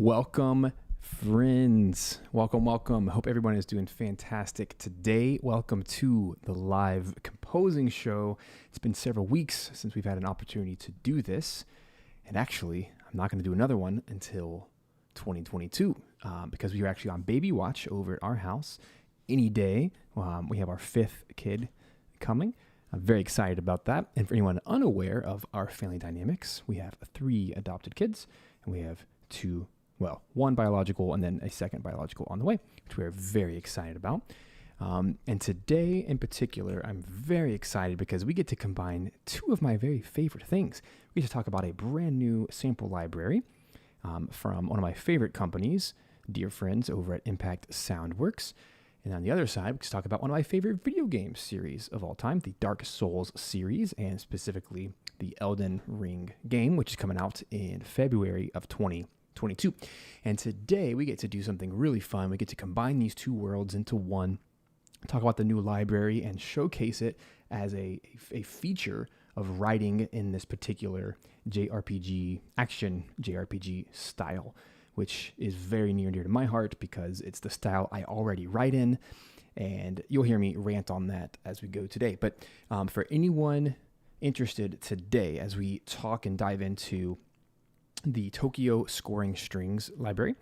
Welcome, friends. Welcome. Hope everyone is doing fantastic today. Welcome to the live composing show. It's been several weeks since we've had an opportunity to do this. And actually, I'm not going to do another one until 2022 because we are actually on baby watch over at our house any day. We have our fifth kid coming. I'm very excited about that. And for anyone unaware of our family dynamics, we have 3 adopted kids and we have one biological and then a second biological on the way, which we're very excited about. And today in particular, I'm very excited because we get to combine 2 of my very favorite things. We get to talk about a brand new sample library from one of my favorite companies, dear friends over at Impact Soundworks. And on the other side, we get to talk about one of my favorite video game series of all time, the Dark Souls series, and specifically the Elden Ring game, which is coming out in February of 2022. And today we get to do something really fun. We get to combine these 2 worlds into one, talk about the new library, and showcase it as a feature of writing in this particular action JRPG style, which is very near and dear to my heart because it's the style I already write in. And you'll hear me rant on that as we go today. But for anyone interested today, as we talk and dive into the Tokyo Scoring Strings library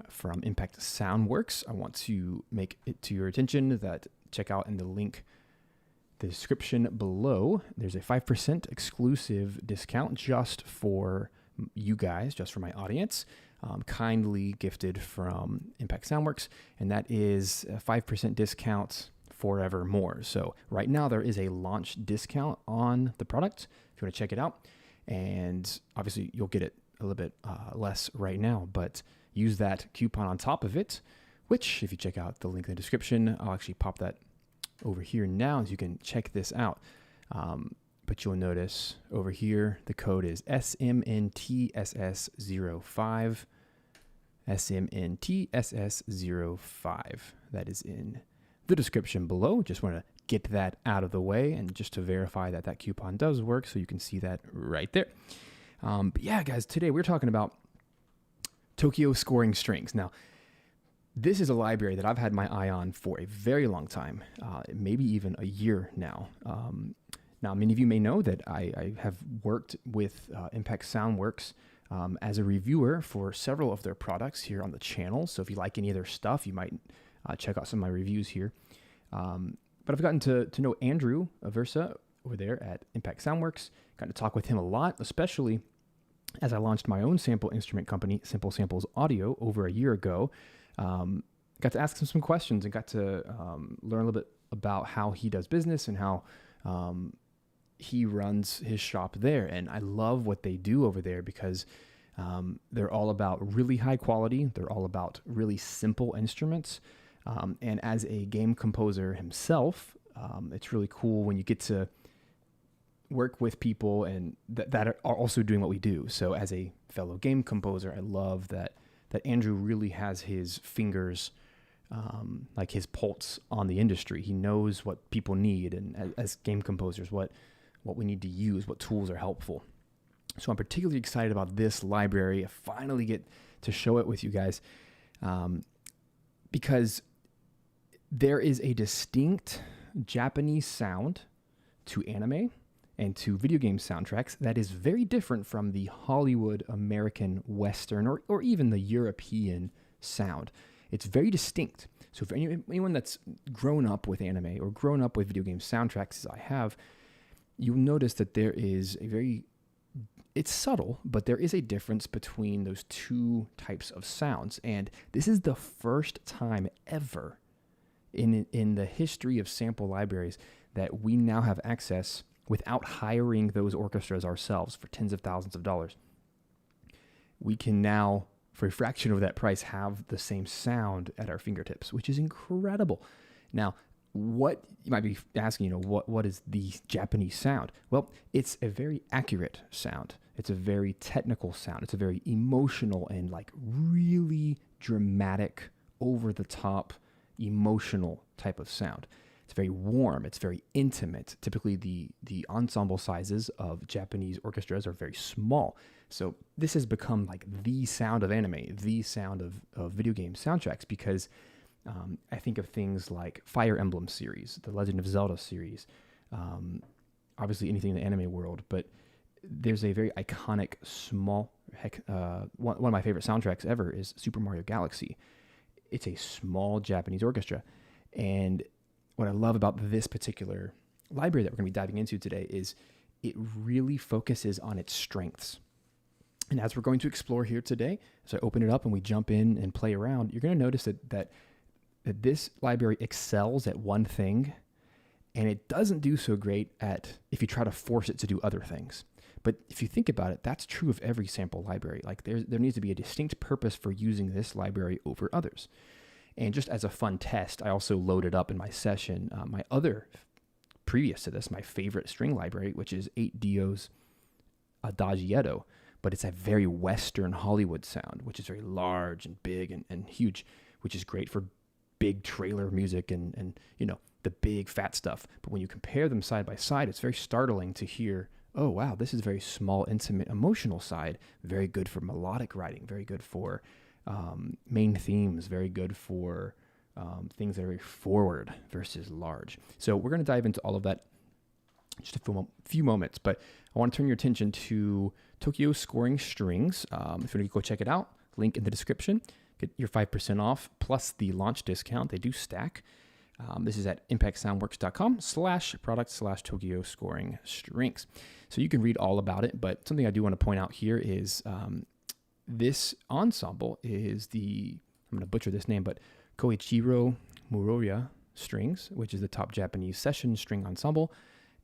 from Impact Soundworks, I want to make it to your attention that check out in the description below, there's a 5% exclusive discount just for you guys, just for my audience, kindly gifted from Impact Soundworks, and that is a 5% discount forevermore. So right now there is a launch discount on the product if you want to check it out, and obviously you'll get it a little bit less right now, but use that coupon on top of it, which if you check out the link in the description, I'll actually pop that over here now so you can check this out. But you'll notice over here the code is SMNTSS05. SMNTSS05. That is in the description below. Just want to get that out of the way and just to verify that that coupon does work, so you can see that right there. But yeah, guys, today we're talking about Tokyo Scoring Strings. Now, this is a library that I've had my eye on for a very long time, maybe even a year now. Now, many of you may know that I have worked with Impact Soundworks as a reviewer for several of their products here on the channel. So if you like any of their stuff, you might check out some of my reviews here. But I've gotten to know Andrew Aversa over there at Impact Soundworks. Got to talk with him a lot, especially as I launched my own sample instrument company, Simple Samples Audio, over a year ago. Got to ask him some questions and got to learn a little bit about how he does business and how he runs his shop there. And I love what they do over there because they're all about really high quality. They're all about really simple instruments. And as a game composer himself, it's really cool when you get to work with people and that are also doing what we do. So as a fellow game composer, I love that Andrew really has his fingers, like his pulse on the industry. He knows what people need, and as game composers, what we need to use, what tools are helpful. So I'm particularly excited about this library. I finally get to show it with you guys because there is a distinct Japanese sound to anime and to video game soundtracks that is very different from the Hollywood, American, Western, or even the European sound. It's very distinct. So for anyone that's grown up with anime or grown up with video game soundtracks, as I have, you'll notice that there is it's subtle, but there is a difference between those 2 types of sounds. And this is the first time ever in the history of sample libraries that we now have access without hiring those orchestras ourselves for tens of thousands of dollars. We can now, for a fraction of that price, have the same sound at our fingertips, which is incredible. Now, what you might be asking, what is the Japanese sound? Well, it's a very accurate sound. It's a very technical sound. It's a very emotional and like really dramatic, over the top, emotional type of sound. It's very warm. It's very intimate. Typically, the ensemble sizes of Japanese orchestras are very small. So this has become like the sound of anime, the sound of video game soundtracks, because I think of things like Fire Emblem series, the Legend of Zelda series, obviously anything in the anime world, but there's a very iconic one of my favorite soundtracks ever is Super Mario Galaxy. It's a small Japanese orchestra. And what I love about this particular library that we're going to be diving into today is it really focuses on its strengths. And as we're going to explore here today, as I open it up and we jump in and play around, you're going to notice that this library excels at one thing, and it doesn't do so great at if you try to force it to do other things. But if you think about it, that's true of every sample library. Like there needs to be a distinct purpose for using this library over others. And just as a fun test, I also loaded up in my session my other, previous to this, my favorite string library, which is 8Dio's Adagietto. But it's a very Western Hollywood sound, which is very large and big and huge, which is great for big trailer music and the big fat stuff. But when you compare them side by side, it's very startling to hear, oh, wow, this is very small, intimate, emotional side. Very good for melodic writing, very good for main themes, very good for things that are very forward versus large. So we're going to dive into all of that in just a few moments, but I want to turn your attention to Tokyo Scoring Strings. If you want to go check it out, link in the description. Get your 5% off plus the launch discount. They do stack. This is at impactsoundworks.com/product/Tokyo Scoring Strings. So you can read all about it, but something I do want to point out here is this ensemble is I'm going to butcher this name, but Koichiro Muroya Strings, which is the top Japanese session string ensemble.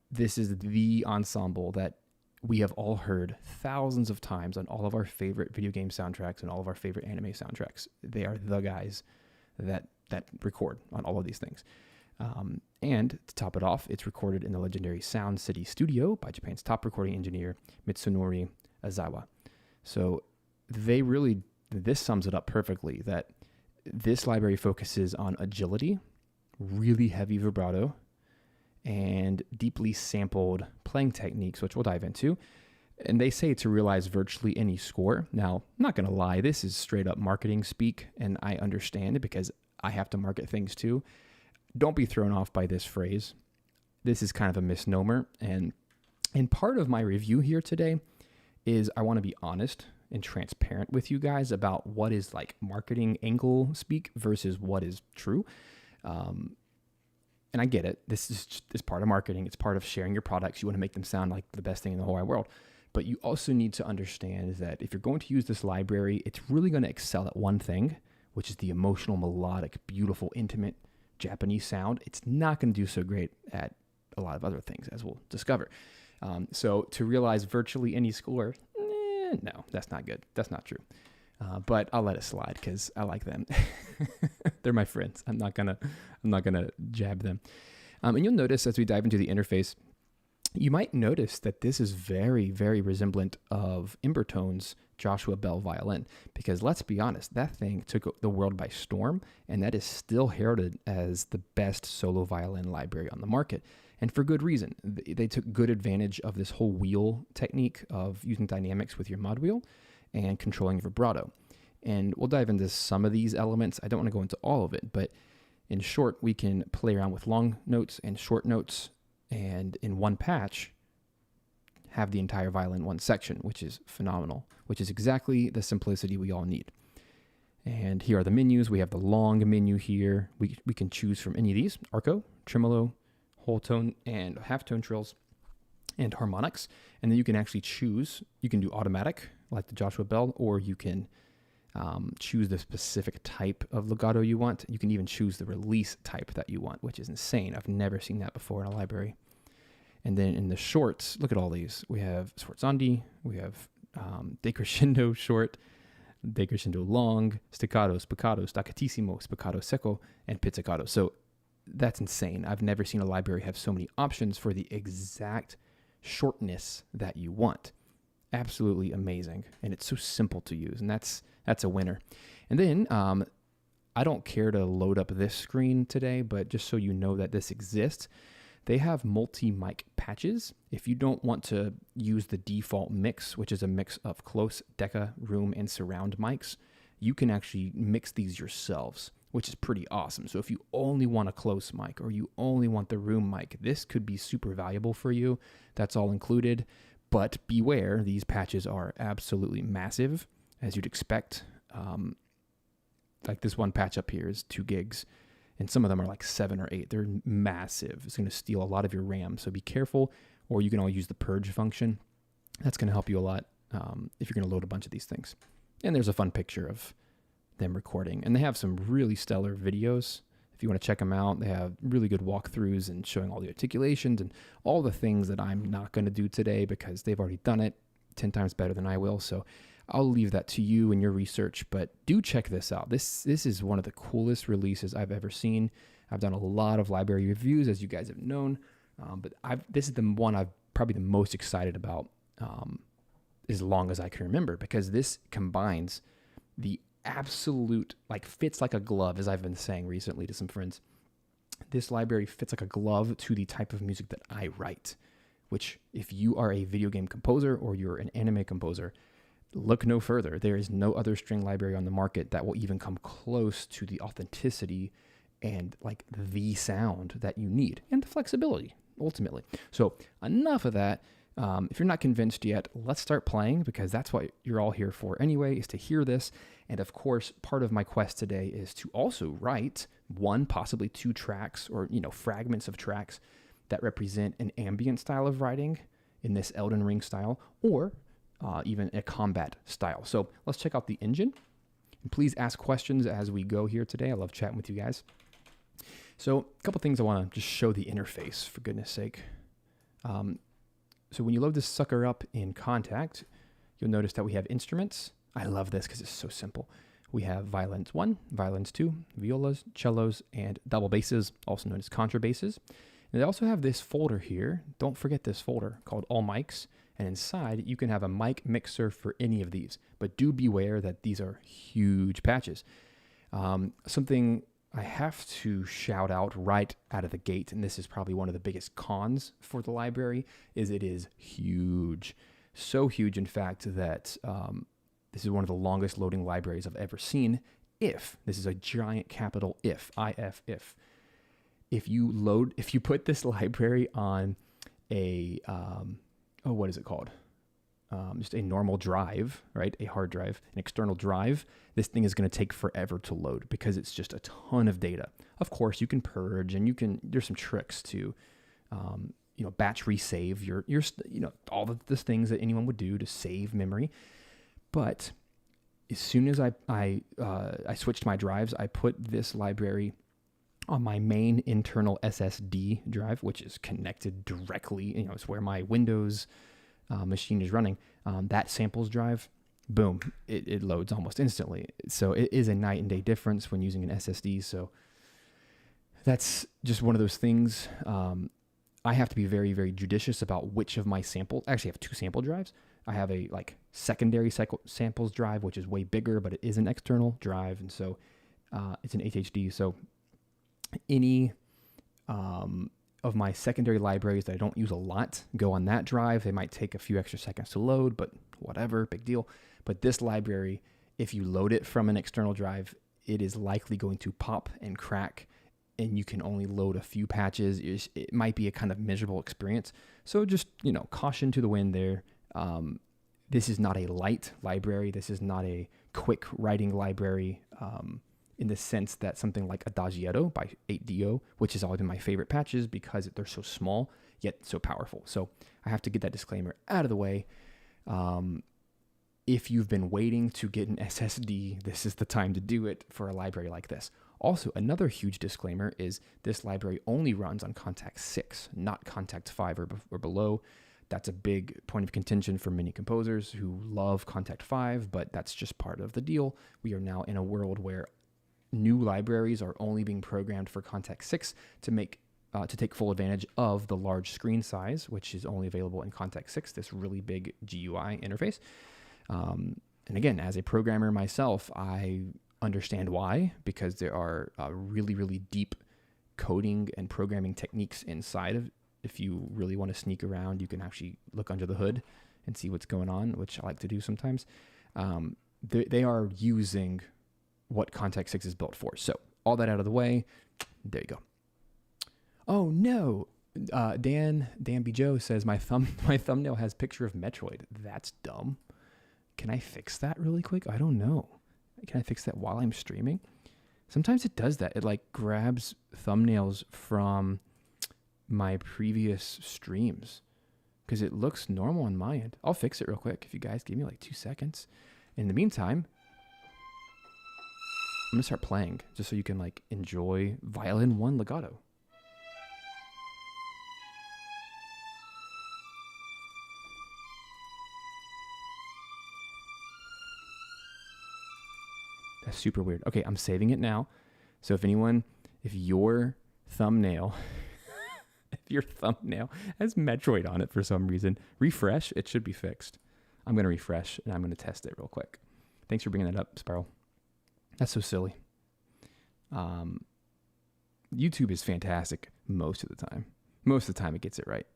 This is the ensemble that we have all heard thousands of times on all of our favorite video game soundtracks and all of our favorite anime soundtracks. They are the guys that record on all of these things. And to top it off, it's recorded in the legendary Sound City Studio by Japan's top recording engineer, Mitsunori Aizawa. So this sums it up perfectly, that this library focuses on agility, really heavy vibrato, and deeply sampled playing techniques, which we'll dive into. And they say to realize virtually any score. Now, I'm not going to lie, this is straight up marketing speak, and I understand it because I have to market things too. Don't be thrown off by this phrase. This is kind of a misnomer. And part of my review here today is I want to be honest and transparent with you guys about what is like marketing angle speak versus what is true. And I get it. This is part of marketing. It's part of sharing your products. You want to make them sound like the best thing in the whole wide world. But you also need to understand that if you're going to use this library, it's really going to excel at one thing, which is the emotional, melodic, beautiful, intimate Japanese sound. It's not going to do so great at a lot of other things, as we'll discover. So to realize virtually any score, no, that's not good. That's not true. But I'll let it slide because I like them. They're my friends. I'm not gonna jab them. And you'll notice as we dive into the interface, you might notice that this is very, very resemblant of Imbertone's Joshua Bell violin, because let's be honest, that thing took the world by storm, and that is still heralded as the best solo violin library on the market, and for good reason. They took good advantage of this whole wheel technique of using dynamics with your mod wheel and controlling vibrato. And we'll dive into some of these elements. I don't want to go into all of it, but in short, we can play around with long notes and short notes, and in one patch, have the entire violin in one section, which is phenomenal, which is exactly the simplicity we all need. And here are the menus. We have the long menu here. We can choose from any of these: arco, tremolo, whole tone and half tone trills, and harmonics. And then you can actually choose. You can do automatic, like the Joshua Bell, or you can choose the specific type of legato you want. You can even choose the release type that you want, which is insane. I've never seen that before in a library. And then in the shorts, look at all these. We have sforzandi, we have decrescendo short, decrescendo long, staccato, spiccato, staccatissimo, spiccato secco, and pizzicato. So that's insane. I've never seen a library have so many options for the exact shortness that you want. Absolutely amazing. And it's so simple to use, and that's a winner. And then I don't care to load up this screen today, but just so you know that this exists, they have multi-mic patches. If you don't want to use the default mix, which is a mix of close, deca, room, and surround mics, you can actually mix these yourselves, which is pretty awesome. So if you only want a close mic or you only want the room mic, this could be super valuable for you. That's all included. But beware, these patches are absolutely massive, as you'd expect. Like this one patch up here is 2 gigs, and some of them are like 7 or 8. They're massive. It's going to steal a lot of your RAM, so be careful, or you can always use the purge function. That's going to help you a lot if you're going to load a bunch of these things. And there's a fun picture of them recording, and they have some really stellar videos. If you want to check them out, they have really good walkthroughs and showing all the articulations and all the things that I'm not going to do today because they've already done it 10 times better than I will. So I'll leave that to you and your research, but do check this out. This is one of the coolest releases I've ever seen. I've done a lot of library reviews, as you guys have known, but this is the one I'm probably the most excited about as long as I can remember, because this combines the absolute, like, fits like a glove, as I've been saying recently to some friends. This library fits like a glove to the type of music that I write, which if you are a video game composer or you're an anime composer, look no further. There is no other string library on the market that will even come close to the authenticity and like the sound that you need and the flexibility ultimately. So enough of that. If you're not convinced yet, let's start playing, because that's what you're all here for anyway, is to hear this. And of course, part of my quest today is to also write 1, possibly 2 tracks, or, fragments of tracks that represent an ambient style of writing in this Elden Ring style, or even a combat style. So let's check out the engine. And please ask questions as we go here today. I love chatting with you guys. So a couple things I want to just show the interface, for goodness sake. So when you load this sucker up in Contact, you'll notice that we have instruments. I love this because it's so simple. We have violins 1, violins 2, violas, cellos, and double basses, also known as contrabasses. And they also have this folder here. Don't forget this folder called All Mics. And inside, you can have a mic mixer for any of these. But do beware that these are huge patches. Something I have to shout out right out of the gate, and this is probably one of the biggest cons for the library, is it is huge. So huge, in fact, that this is one of the longest loading libraries I've ever seen. This is a giant capital if, if you put this library on a, what is it called? Just a normal drive, right? A hard drive, an external drive. This thing is going to take forever to load because it's just a ton of data. Of course, you can purge, and there's some tricks to, batch resave your all of the things that anyone would do to save memory. But as soon as I switched my drives, I put this library on my main internal SSD drive, which is connected directly. It's where my Windows machine is running. That samples drive, boom, it loads almost instantly. So it is a night and day difference when using an SSD. So that's just one of those things. I have to be very, very judicious about which of my samples. Actually, I have 2 sample drives. I have a secondary samples drive, which is way bigger, but it is an external drive, and so it's an HHD. So any of my secondary libraries that I don't use a lot go on that drive. They might take a few extra seconds to load, but whatever, big deal. But this library, if you load it from an external drive, it is likely going to pop and crack, and you can only load a few patches. It might be a kind of miserable experience. So just, caution to the wind there. This is not a light library. This is not a quick writing library in the sense that something like Adagietto by 8DO, which has always been my favorite patches because they're so small, yet so powerful. So I have to get that disclaimer out of the way. If you've been waiting to get an SSD, this is the time to do it for a library like this. Also, another huge disclaimer is this library only runs on Contact 6, not Contact 5 or below. That's a big point of contention for many composers who love Contact 5, but that's just part of the deal. We are now in a world where new libraries are only being programmed for Contact 6 to take full advantage of the large screen size, which is only available in Contact 6, this really big GUI interface. And again, as a programmer myself, I understand why, because there are really, really deep coding and programming techniques inside of. If you really want to sneak around, you can actually look under the hood and see what's going on, which I like to do sometimes. They are using what Context 6 is built for. So all that out of the way, there you go. Oh no, Dan B. Joe says my thumbnail has picture of Metroid. That's dumb. Can I fix that really quick? I don't know. Can I fix that while I'm streaming? Sometimes it does that. It like grabs thumbnails from my previous streams because it looks normal on my end. I'll fix it real quick if you guys give me like 2 seconds. In the meantime, I'm gonna start playing just so you can like enjoy Violin 1 Legato. That's super weird. Okay, I'm saving it now. So if your thumbnail has Metroid on it for some reason, refresh, it should be fixed. I'm going to refresh and I'm going to test it real quick. Thanks for bringing that up, Spiral. That's so silly. YouTube is fantastic most of the time. Most of the time it gets it right.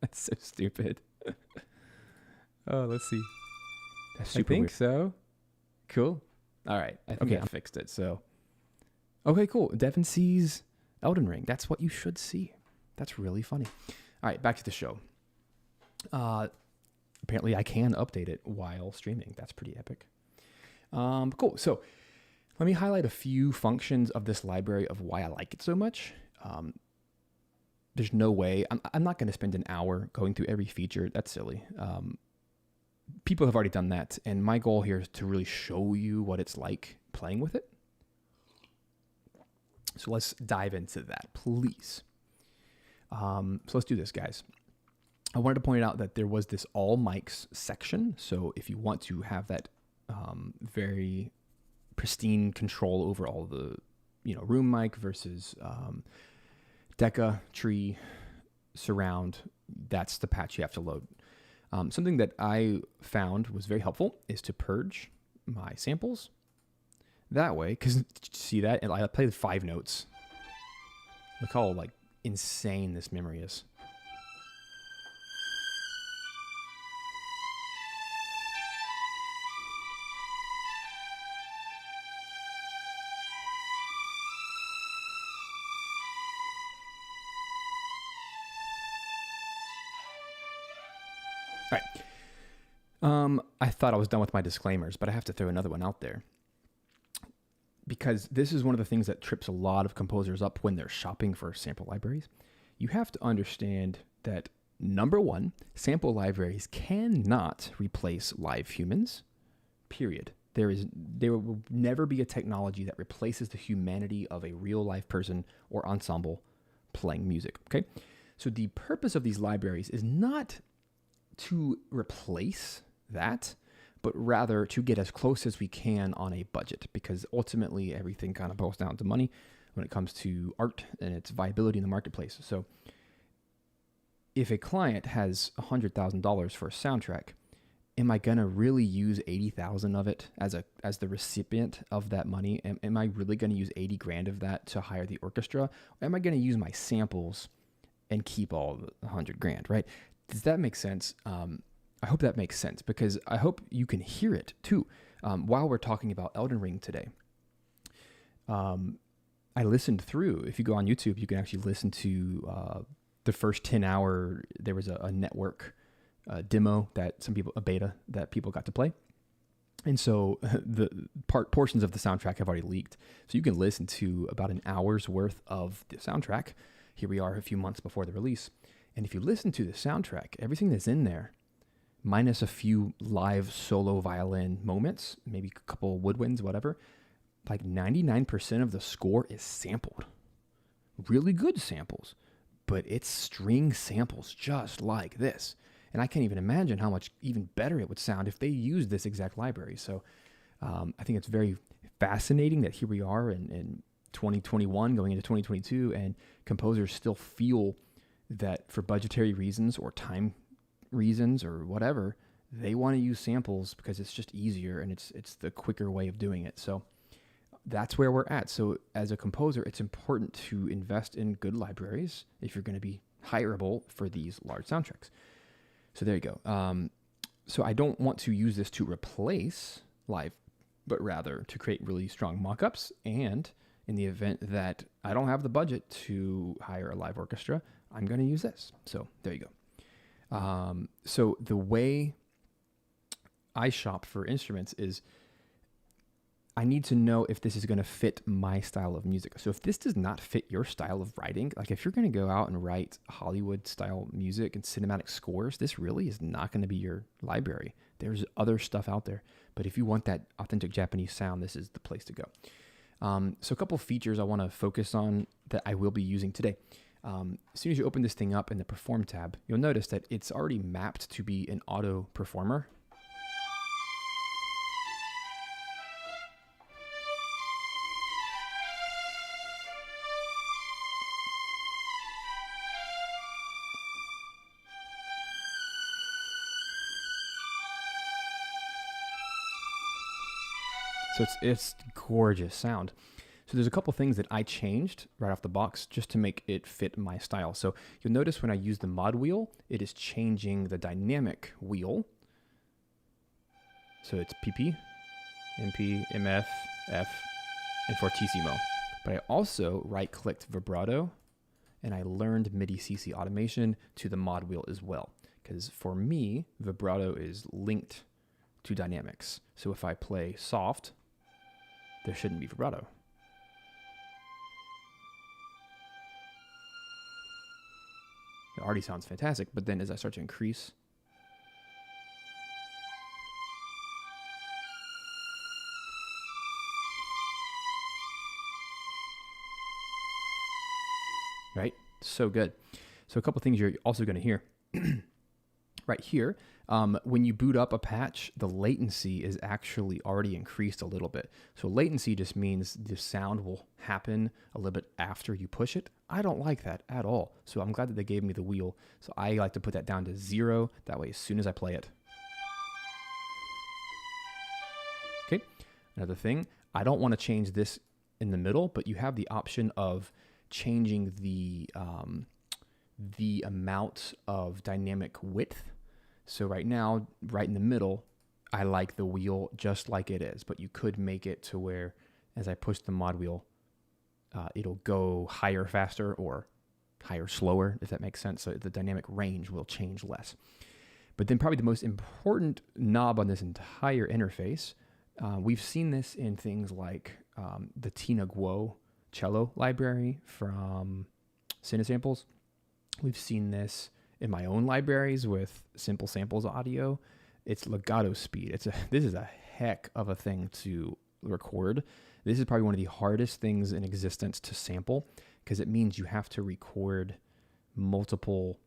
That's so stupid. Oh, let's see. That's super weird. So. Cool. All right. I think I fixed it. So, okay, cool. Devin sees Elden Ring. That's what you should see. That's really funny. All right, back to the show. Apparently, I can update it while streaming. That's pretty epic. Cool. So, let me highlight a few functions of this library of why I like it so much. There's no way. I'm not going to spend an hour going through every feature. That's silly. People have already done that, and my goal here is to really show you what it's like playing with it. So let's dive into that, please. So let's do this, guys. I wanted to point out that there was this all mics section. So if you want to have that very pristine control over all the, room mic versus Deca, tree, surround, that's the patch you have to load. Something that I found was very helpful is to purge my samples. That way, because see that? And I played 5 notes. Look how like insane this memory is. All right. I thought I was done with my disclaimers, but I have to throw another one out there. Because this is one of the things that trips a lot of composers up when they're shopping for sample libraries. You have to understand that, number one, sample libraries cannot replace live humans, period. There will never be a technology that replaces the humanity of a real live person or ensemble playing music, okay? So the purpose of these libraries is not to replace that, but rather to get as close as we can on a budget, because ultimately everything kind of boils down to money when it comes to art and its viability in the marketplace. So if a client has $100,000 for a soundtrack, am I going to really use 80,000 of it as the recipient of that money? Am I really going to use 80 grand of that to hire the orchestra? Or am I going to use my samples and keep all the 100 grand, right? Does that make sense? I hope that makes sense, because I hope you can hear it too. While we're talking about Elden Ring today, I listened through. If you go on YouTube, you can actually listen to the first 10-hour. There was a network demo that a beta that people got to play, and so the portions of the soundtrack have already leaked. So you can listen to about an hour's worth of the soundtrack. Here we are, a few months before the release, and if you listen to the soundtrack, everything that's in there, minus a few live solo violin moments, maybe a couple woodwinds, whatever, like 99% of the score is sampled. Really good samples, but it's string samples just like this. And I can't even imagine how much even better it would sound if they used this exact library. So I think it's very fascinating that here we are in 2021 going into 2022, and composers still feel that for budgetary reasons or time reasons or whatever, they want to use samples because it's just easier and it's the quicker way of doing it. So that's where we're at. So as a composer, it's important to invest in good libraries if you're going to be hireable for these large soundtracks. So there you go. So I don't want to use this to replace live, but rather to create really strong mock-ups. And in the event that I don't have the budget to hire a live orchestra, I'm going to use this. So there you go. So the way I shop for instruments is I need to know if this is going to fit my style of music. So if this does not fit your style of writing, like if you're going to go out and write Hollywood style music and cinematic scores, this really is not going to be your library. There's other stuff out there, but if you want that authentic Japanese sound, this is the place to go. So a couple features I want to focus on that I will be using today. As soon as you open this thing up in the Perform tab, you'll notice that it's already mapped to be an auto performer. So it's gorgeous sound. So there's a couple things that I changed right off the box just to make it fit my style. So you'll notice when I use the mod wheel, it is changing the dynamic wheel. So it's PP, MP, MF, F, and fortissimo. But I also right-clicked vibrato, and I learned MIDI CC automation to the mod wheel as well. Because for me, vibrato is linked to dynamics. So if I play soft, there shouldn't be vibrato. It already sounds fantastic, but then as I start to increase, right? So good. So a couple things you're also going to hear. Right here, when you boot up a patch, the latency is actually already increased a little bit. So latency just means the sound will happen a little bit after you push it. I don't like that at all. So I'm glad that they gave me the wheel. So I like to put that down to 0. That way, as soon as I play it. Okay, another thing, I don't want to change this in the middle, but you have the option of changing the amount of dynamic width. So right now, right in the middle, I like the wheel just like it is, but you could make it to where as I push the mod wheel, it'll go higher faster or higher slower, if that makes sense. So the dynamic range will change less. But then probably the most important knob on this entire interface, we've seen this in things like the Tina Guo cello library from Cinesamples. We've seen this in my own libraries with Simple Samples audio. It's legato speed. This is a heck of a thing to record. This is probably one of the hardest things in existence to sample because it means you have to record multiple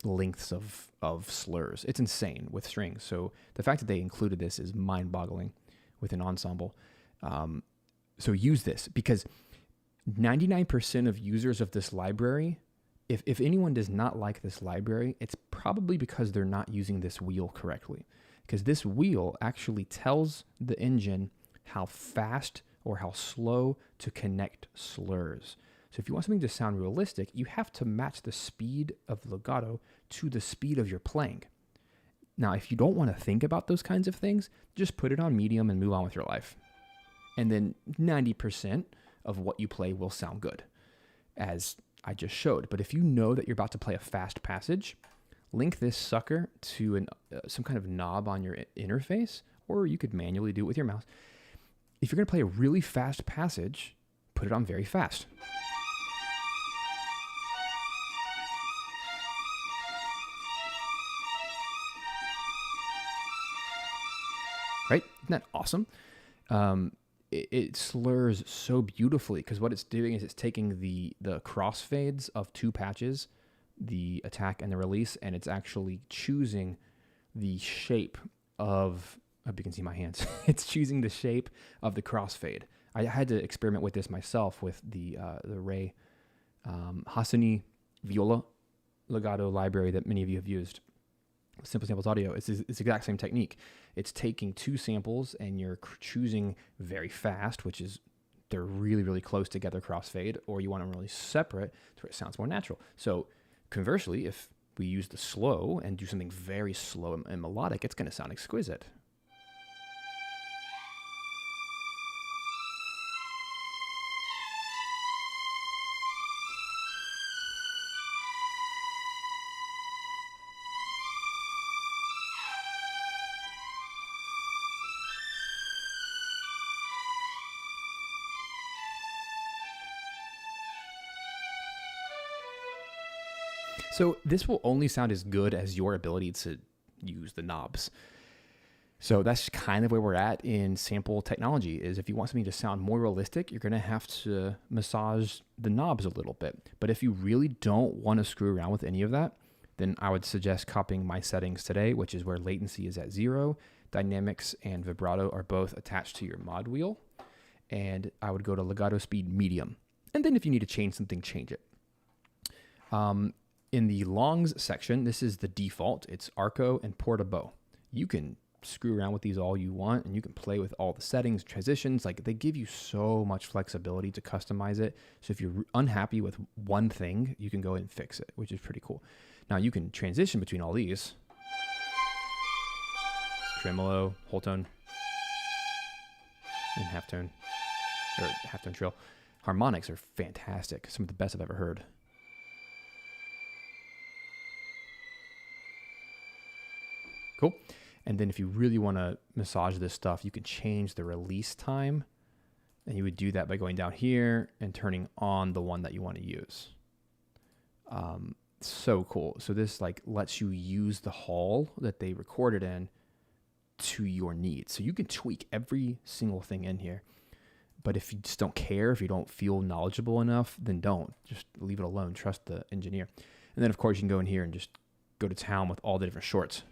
lengths of slurs. It's insane with strings. So the fact that they included this is mind-boggling with an ensemble. So use this because 99% of users of this library, if anyone does not like this library, it's probably because they're not using this wheel correctly. Because this wheel actually tells the engine how fast or how slow to connect slurs. So if you want something to sound realistic, you have to match the speed of legato to the speed of your playing. Now, if you don't want to think about those kinds of things, just put it on medium and move on with your life. And then 90% of what you play will sound good, as I just showed. But if you know that you're about to play a fast passage, link this sucker to some kind of knob on your interface, or you could manually do it with your mouse. If you're going to play a really fast passage, put it on very fast. Right? Isn't that awesome? It slurs so beautifully because what it's doing is it's taking the crossfades of two patches, the attack and the release, and it's actually choosing the shape of, I hope you can see my hands. It's choosing the shape of the crossfade. I had to experiment with this myself with the Ray Hasani Viola legato library that many of you have used. Simple Samples Audio, it's the exact same technique. It's taking two samples and you're choosing very fast, which is they're really, really close together crossfade, or you want them really separate to where it sounds more natural. So conversely, if we use the slow and do something very slow and melodic, it's going to sound exquisite. So this will only sound as good as your ability to use the knobs. So that's kind of where we're at in sample technology, is if you want something to sound more realistic, you're going to have to massage the knobs a little bit. But if you really don't want to screw around with any of that, then I would suggest copying my settings today, which is where latency is at 0, dynamics and vibrato are both attached to your mod wheel. And I would go to legato speed medium. And then if you need to change something, change it. In the longs section, this is the default. It's arco and portabo. You can screw around with these all you want, and you can play with all the settings, transitions. Like, they give you so much flexibility to customize it. So if you're unhappy with one thing, you can go and fix it, which is pretty cool. Now you can transition between all these. Tremolo, whole tone, and halftone, or halftone trill. Harmonics are fantastic. Some of the best I've ever heard. Cool. And then if you really want to massage this stuff, you can change the release time. And you would do that by going down here and turning on the one that you want to use. So cool. So this like lets you use the hall that they recorded in to your needs. So you can tweak every single thing in here. But if you just don't care, if you don't feel knowledgeable enough, then don't. Just leave it alone. Trust the engineer. And then, of course, you can go in here and just go to town with all the different shorts.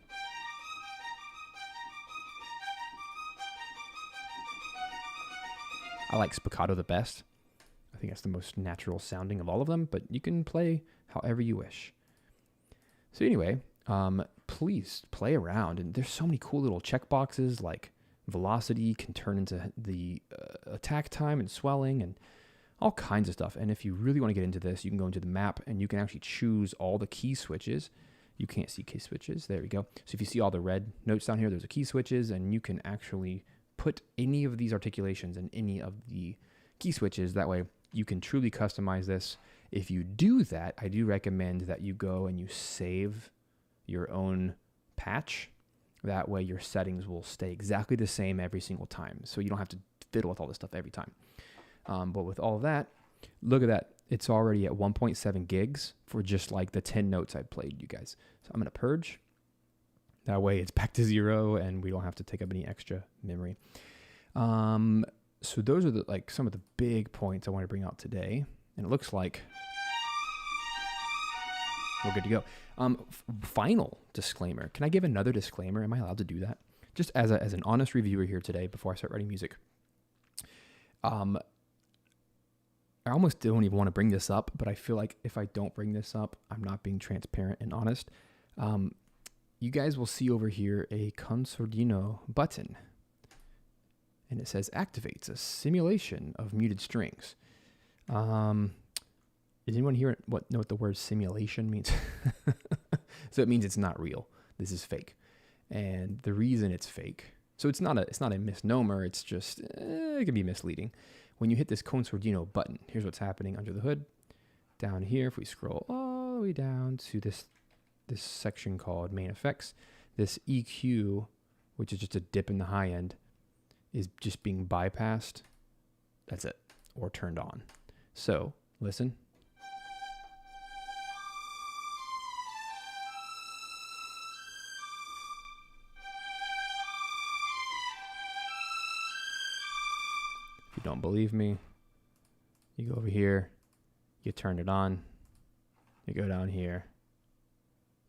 I like spiccato the best. I think that's the most natural sounding of all of them, but you can play however you wish. So anyway, please play around. And there's so many cool little checkboxes, like velocity can turn into the attack time and swelling and all kinds of stuff. And if you really want to get into this, you can go into the map and you can actually choose all the key switches. You can't see key switches. There we go. So if you see all the red notes down here, there's the key switches, and you can actually put any of these articulations in any of the key switches. That way you can truly customize this. If you do that, I do recommend that you go and you save your own patch. That way your settings will stay exactly the same every single time. So you don't have to fiddle with all this stuff every time. But with all of that, look at that. It's already at 1.7 gigs for just like the 10 notes I played you guys. So I'm going to purge. That way it's back to 0 and we don't have to take up any extra memory. So those are like some of the big points I want to bring out today. And it looks like we're good to go. Final disclaimer. Can I give another disclaimer? Am I allowed to do that? Just as an honest reviewer here today before I start writing music. I almost don't even want to bring this up, but I feel like if I don't bring this up, I'm not being transparent and honest. You guys will see over here a consordino button. And it says activates a simulation of muted strings. Does anyone here know what the word simulation means? So it means it's not real. This is fake. And the reason it's fake, so it's not a misnomer, it's just, it can be misleading. When you hit this consordino button, here's what's happening under the hood. Down here, if we scroll all the way down to this section called main effects, this EQ, which is just a dip in the high end, is just being bypassed. That's it, or turned on. So listen. If you don't believe me, you go over here, you turn it on, you go down here,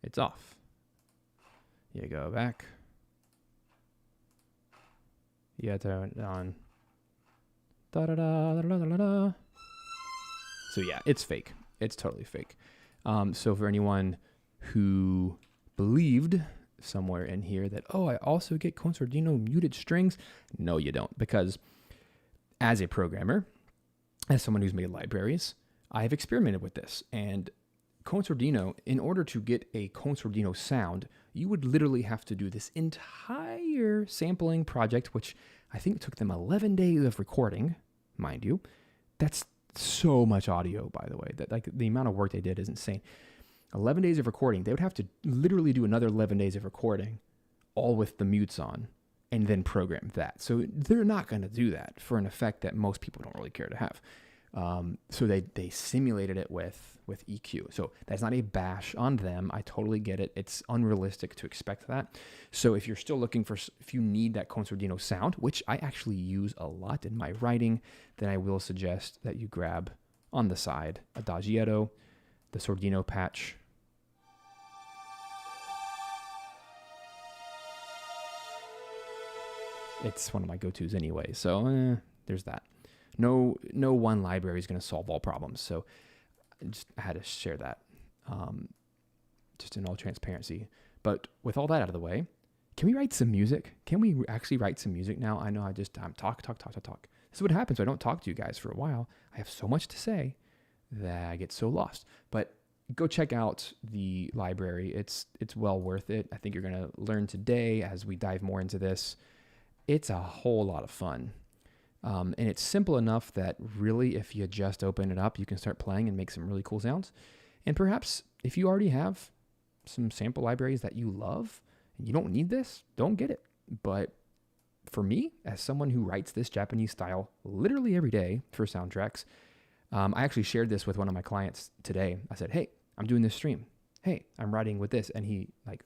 it's off. You go back. You turn it on. Da da da da da da da. So yeah, it's fake. It's totally fake. So for anyone who believed somewhere in here that, oh, I also get concertino muted strings. No, you don't, because as a programmer, as someone who's made libraries, I've experimented with this. And concertino, in order to get a concertino sound, you would literally have to do this entire sampling project, which I think took them 11 days of recording, mind you. That's so much audio, by the way. That, like, the amount of work they did is insane. 11 days of recording. They would have to literally do another 11 days of recording, all with the mutes on, and then program that. So they're not going to do that for an effect that most people don't really care to have. So they simulated it with EQ. So that's not a bash on them. I totally get it. It's unrealistic to expect that. So if you're still looking for, if you need that concertino sound, which I actually use a lot in my writing, then I will suggest that you grab on the side Adagietto, the Sordino patch. It's one of my go-tos anyway. So there's that. No one library is going to solve all problems. So I had to share that, just in all transparency. But with all that out of the way, can we write some music? Can we actually write some music now? I know I'm talk. This is what happens when I don't talk to you guys for a while. I have so much to say that I get so lost. But go check out the library. It's well worth it. I think you're going to learn today as we dive more into this. It's a whole lot of fun. And it's simple enough that really, if you just open it up, you can start playing and make some really cool sounds. And perhaps if you already have some sample libraries that you love and you don't need this, don't get it. But for me, as someone who writes this Japanese style literally every day for soundtracks, I actually shared this with one of my clients today. I said, hey, I'm doing this stream. Hey, I'm writing with this. And he like,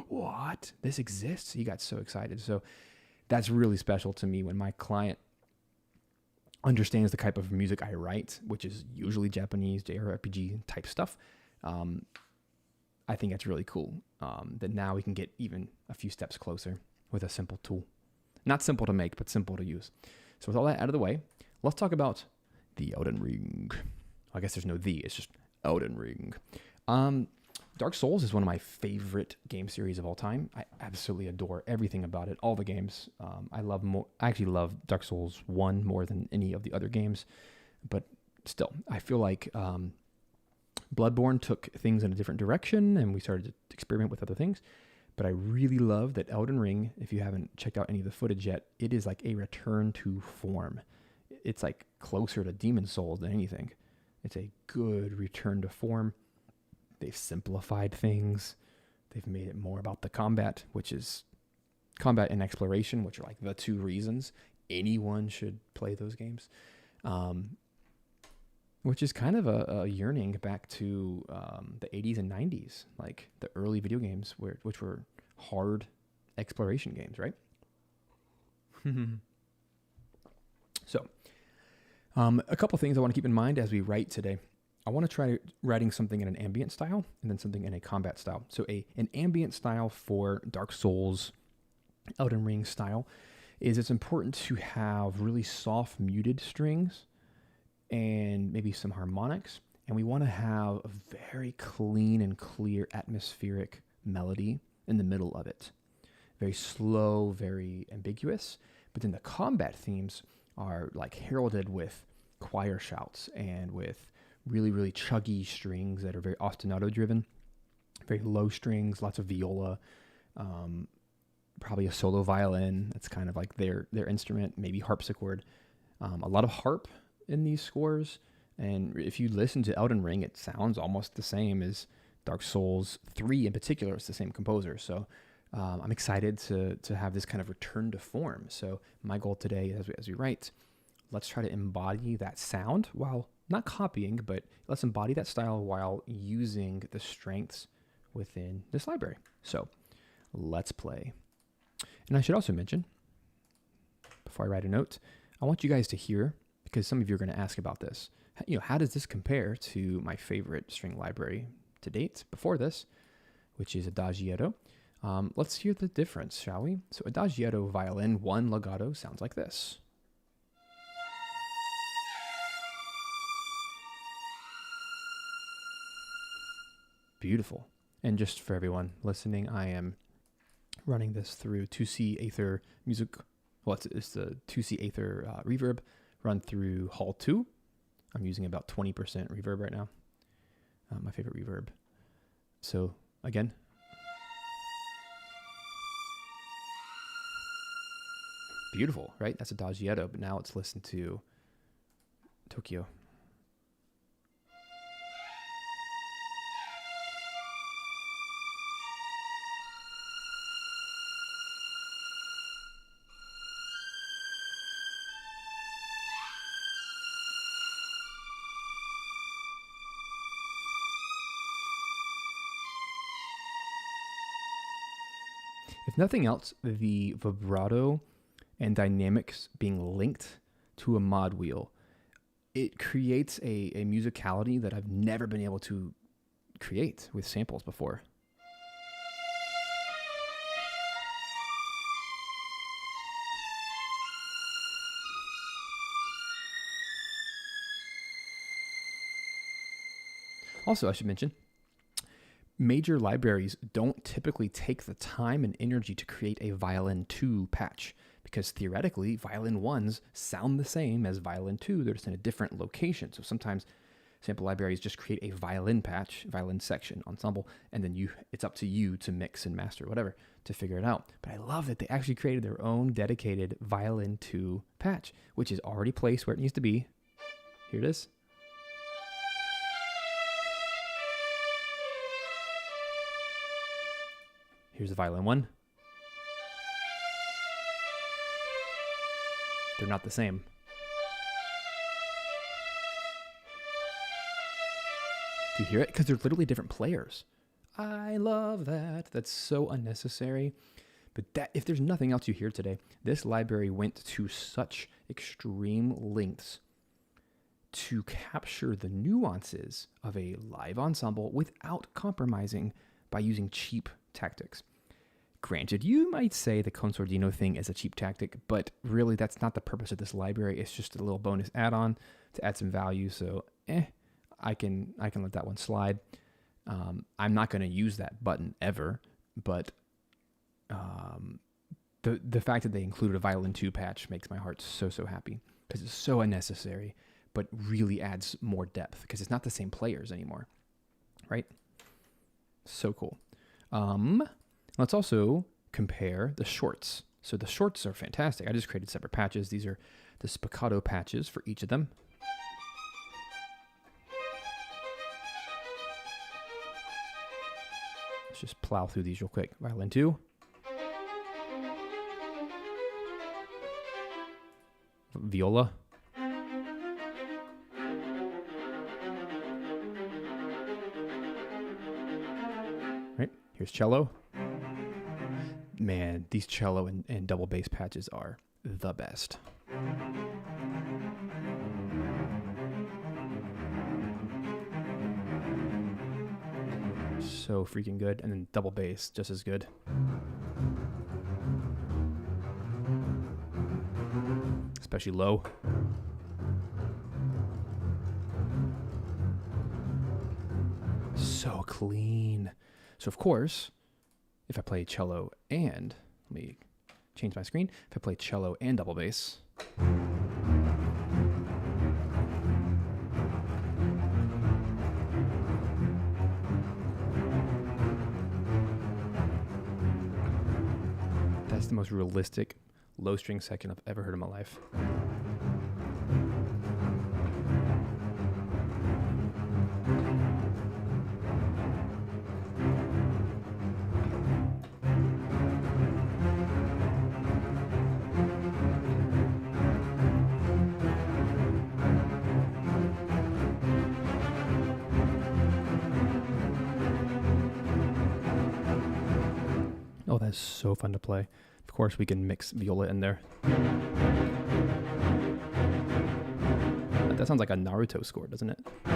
what? This exists? He got so excited. So that's really special to me when my client understands the type of music I write, which is usually Japanese JRPG type stuff. I think that's really cool, that now we can get even a few steps closer with a simple tool. Not simple to make, but simple to use. So with all that out of the way, let's talk about the Elden Ring. I guess there's no the, it's just Elden Ring. Dark Souls is one of my favorite game series of all time. I absolutely adore everything about it, all the games. I actually love Dark Souls 1 more than any of the other games. But still, I feel like Bloodborne took things in a different direction, and we started to experiment with other things. But I really love that Elden Ring, if you haven't checked out any of the footage yet, it is like a return to form. It's like closer to Demon Souls than anything. It's a good return to form. They've simplified things. They've made it more about the combat, which is combat and exploration, which are like the two reasons anyone should play those games. Which is kind of a yearning back to the 80s and 90s, like the early video games, which were hard exploration games, right? So, a couple things I want to keep in mind as we write today. I want to try writing something in an ambient style and then something in a combat style. So an ambient style for Dark Souls, Elden Ring style, is it's important to have really soft muted strings and maybe some harmonics. And we want to have a very clean and clear atmospheric melody in the middle of it. Very slow, very ambiguous. But then the combat themes are like heralded with choir shouts and with really, really chuggy strings that are very ostinato driven, very low strings, lots of viola, probably a solo violin. That's kind of like their instrument, maybe harpsichord. A lot of harp in these scores. And if you listen to Elden Ring, it sounds almost the same as Dark Souls 3 in particular. It's the same composer. So I'm excited to have this kind of return to form. So my goal today as we write, let's try to embody that sound while not copying, but let's embody that style while using the strengths within this library. So let's play. And I should also mention, before I write a note, I want you guys to hear, because some of you are going to ask about this, how does this compare to my favorite string library to date before this, which is Adagietto. Let's hear the difference, shall we? So Adagietto violin 1 legato sounds like this. Beautiful. And just for everyone listening, I am running this through 2C Aether Music. Well, it's the 2C Aether reverb run through Hall 2. I'm using about 20% reverb right now. My favorite reverb. So again, beautiful, right? That's Adagietto, but now let's listen to Tokyo. If nothing else, the vibrato and dynamics being linked to a mod wheel, it creates a musicality that I've never been able to create with samples before. Also, I should mention, major libraries don't typically take the time and energy to create a violin 2 patch, because theoretically, violin 1s sound the same as violin 2. They're just in a different location. So sometimes sample libraries just create a violin patch, violin section, ensemble, and then it's up to you to mix and master, whatever, to figure it out. But I love that they actually created their own dedicated violin 2 patch, which is already placed where it needs to be. Here it is. Here's the violin 1. They're not the same. Do you hear it? Because they're literally different players. I love that. That's so unnecessary. But if there's nothing else you hear today, this library went to such extreme lengths to capture the nuances of a live ensemble without compromising by using cheap tactics. Granted, you might say the Consordino thing is a cheap tactic, but really that's not the purpose of this library. It's just a little bonus add-on to add some value. So, I can let that one slide. I'm not going to use that button ever, but the fact that they included a violin 2 patch makes my heart so happy, because it's so unnecessary, but really adds more depth because it's not the same players anymore, right? So cool. Let's also compare the shorts. So the shorts are fantastic. I just created separate patches. These are the spiccato patches for each of them. Let's just plow through these real quick. Violin 2. Viola. Right, here's cello. Man, these cello and double bass patches are the best. So freaking good. And then double bass, just as good. Especially low. So clean. So of course, if I play cello and, let me change my screen. If I play cello and double bass, that's the most realistic low string section I've ever heard in my life. Oh, that's so fun to play. Of course, we can mix viola in there. That sounds like a Naruto score, doesn't it? I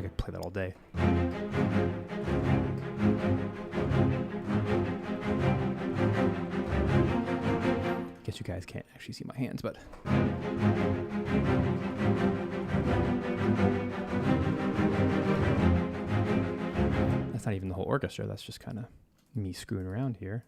could play that all day. you guys can't actually see my hands, but that's not even the whole orchestra. That's just kind of me screwing around here.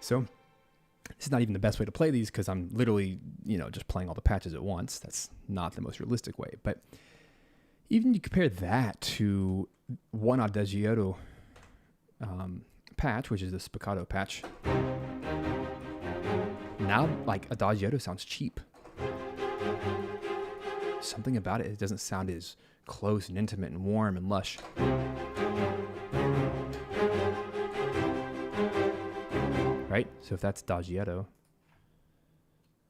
So this is not even the best way to play these because I'm literally, just playing all the patches at once. That's not the most realistic way. But even you compare that to one adagiato patch, which is the spiccato patch. Now, like, adagiato sounds cheap. Something about it doesn't sound as close and intimate and warm and lush. Right? So if that's adagiato,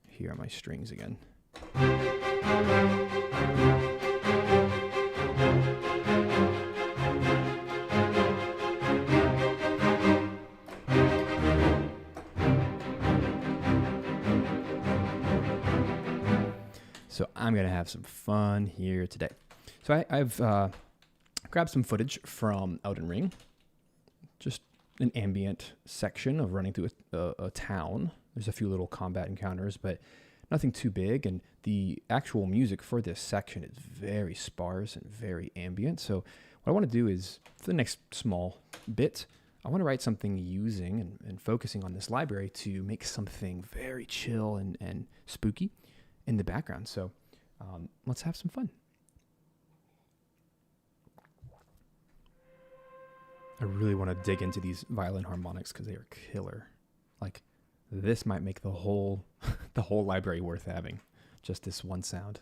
here are my strings again. So I'm going to have some fun here today. So I've grabbed some footage from Elden Ring, just an ambient section of running through a town. There's a few little combat encounters, but nothing too big. And the actual music for this section is very sparse and very ambient. So what I want to do is, for the next small bit, I want to write something using and focusing on this library to make something very chill and spooky in the background. So let's have some fun. I really want to dig into these violin harmonics because they are killer. Like, this might make the whole library worth having. Just this one sound.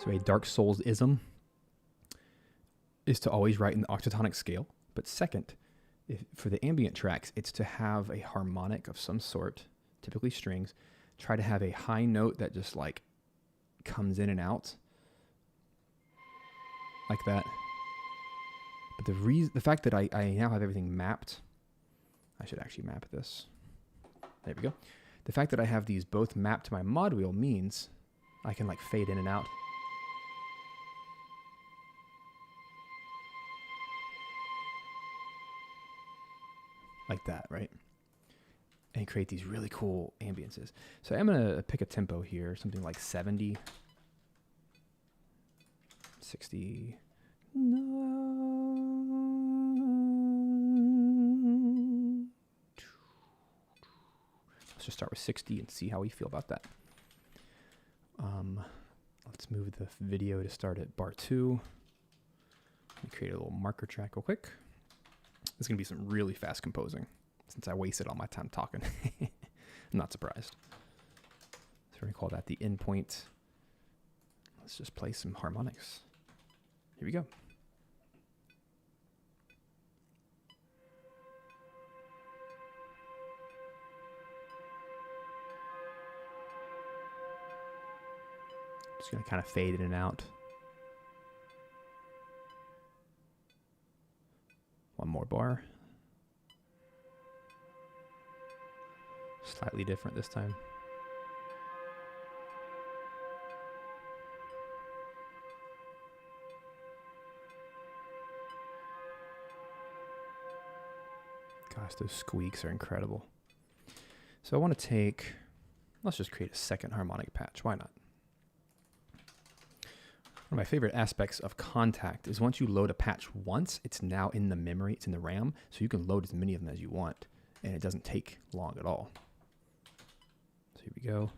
So a Dark Souls-ism is to always write in the octatonic scale. But second, for the ambient tracks, it's to have a harmonic of some sort, typically strings. Try to have a high note that just like comes in and out like that. But the fact that I now have everything mapped, I should actually map this. There we go. The fact that I have these both mapped to my mod wheel means I can like fade in and out. Like that, right? And create these really cool ambiances. So I'm going to pick a tempo here, something like 70, 60. Let's just start with 60 and see how we feel about that. Let's move the video to start at bar 2. Let me create a little marker track real quick. It's going to be some really fast composing since I wasted all my time talking. I'm not surprised. So we're going to call that the endpoint. Let's just play some harmonics. Here we go. Just going to kind of fade in and out. One more bar. Slightly different this time. Gosh, those squeaks are incredible. So I want to let's just create a second harmonic patch. Why not? One of my favorite aspects of Contact is once you load a patch once, it's now in the memory, it's in the RAM, so you can load as many of them as you want, and it doesn't take long at all. So here we go.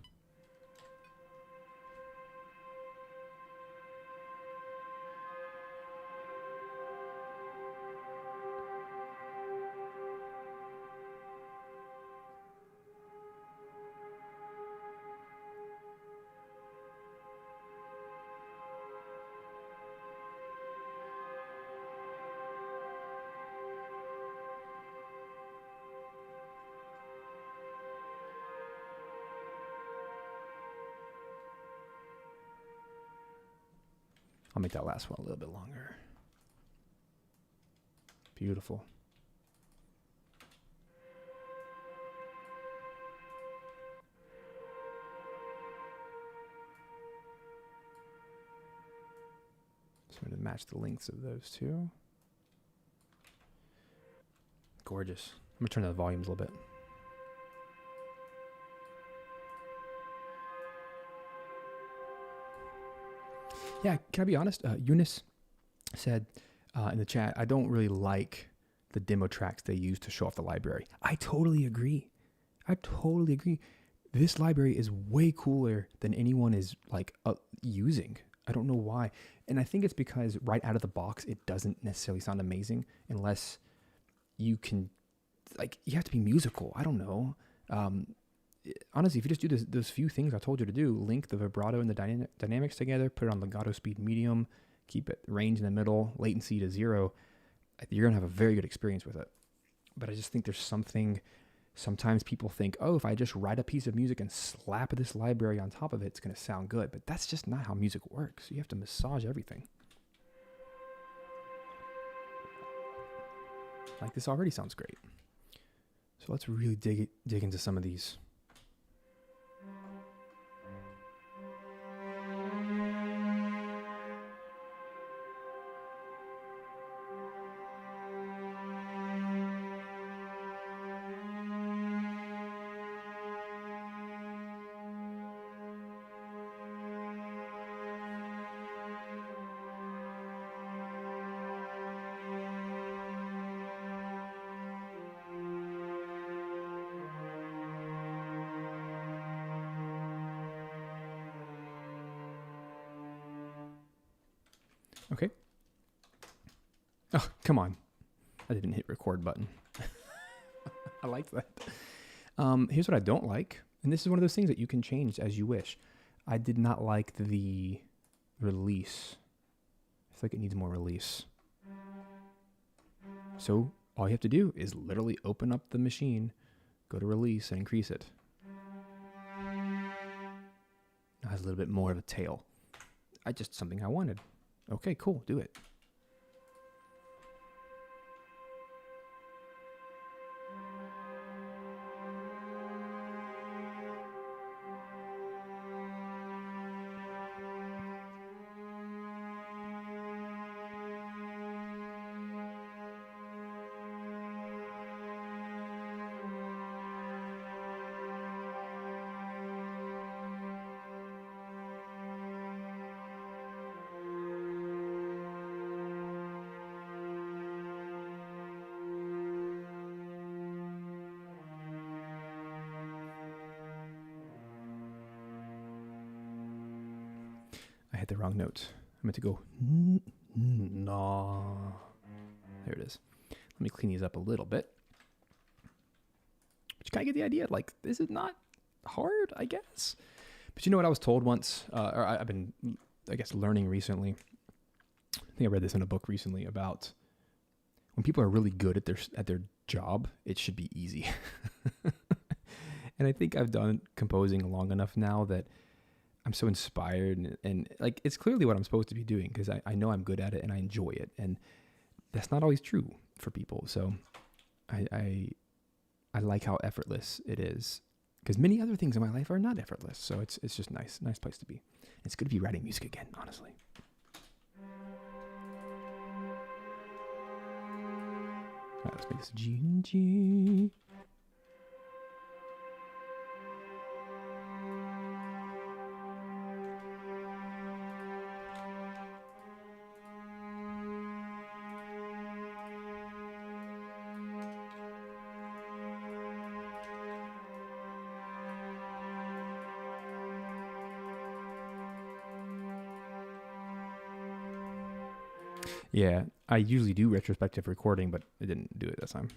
I'll make that last one a little bit longer. Beautiful. Just going to match the lengths of those two. Gorgeous. I'm going to turn down the volumes a little bit. Yeah, can I be honest? Eunice said in the chat, I don't really like the demo tracks they use to show off the library. I totally agree. This library is way cooler than anyone is like using. I don't know why. And I think it's because right out of the box, it doesn't necessarily sound amazing unless you can, like, you have to be musical. I don't know. Honestly, if you just do those few things I told you to do, link the vibrato and the dynamics together, put it on legato speed medium, keep it range in the middle, latency to 0, you're going to have a very good experience with it. But I just think there's something, sometimes people think, oh, if I just write a piece of music and slap this library on top of it, it's going to sound good. But that's just not how music works. You have to massage everything. Like, this already sounds great. So let's really dig into some of these. Okay. Oh, come on. I didn't hit record button. I like that. Here's what I don't like. And this is one of those things that you can change as you wish. I did not like the release. I feel like it needs more release. So all you have to do is literally open up the machine, go to release, and increase it. Now it has a little bit more of a tail. Something I wanted. Okay, cool. Do it. I hit the wrong note. I meant to go no. There it is. Let me clean these up a little bit. But you kind of get the idea. Like, this is not hard, I guess. But you know what I was told once, or I've been, I guess, learning recently. I think I read this in a book recently about when people are really good at their job, it should be easy. And I think I've done composing long enough now that I'm so inspired and like, it's clearly what I'm supposed to be doing because I know I'm good at it and I enjoy it. And that's not always true for people. So I like how effortless it is because many other things in my life are not effortless. So it's just nice place to be. It's good to be writing music again, honestly. All right, let's make this G and G. Yeah, I usually do retrospective recording, but I didn't do it this time.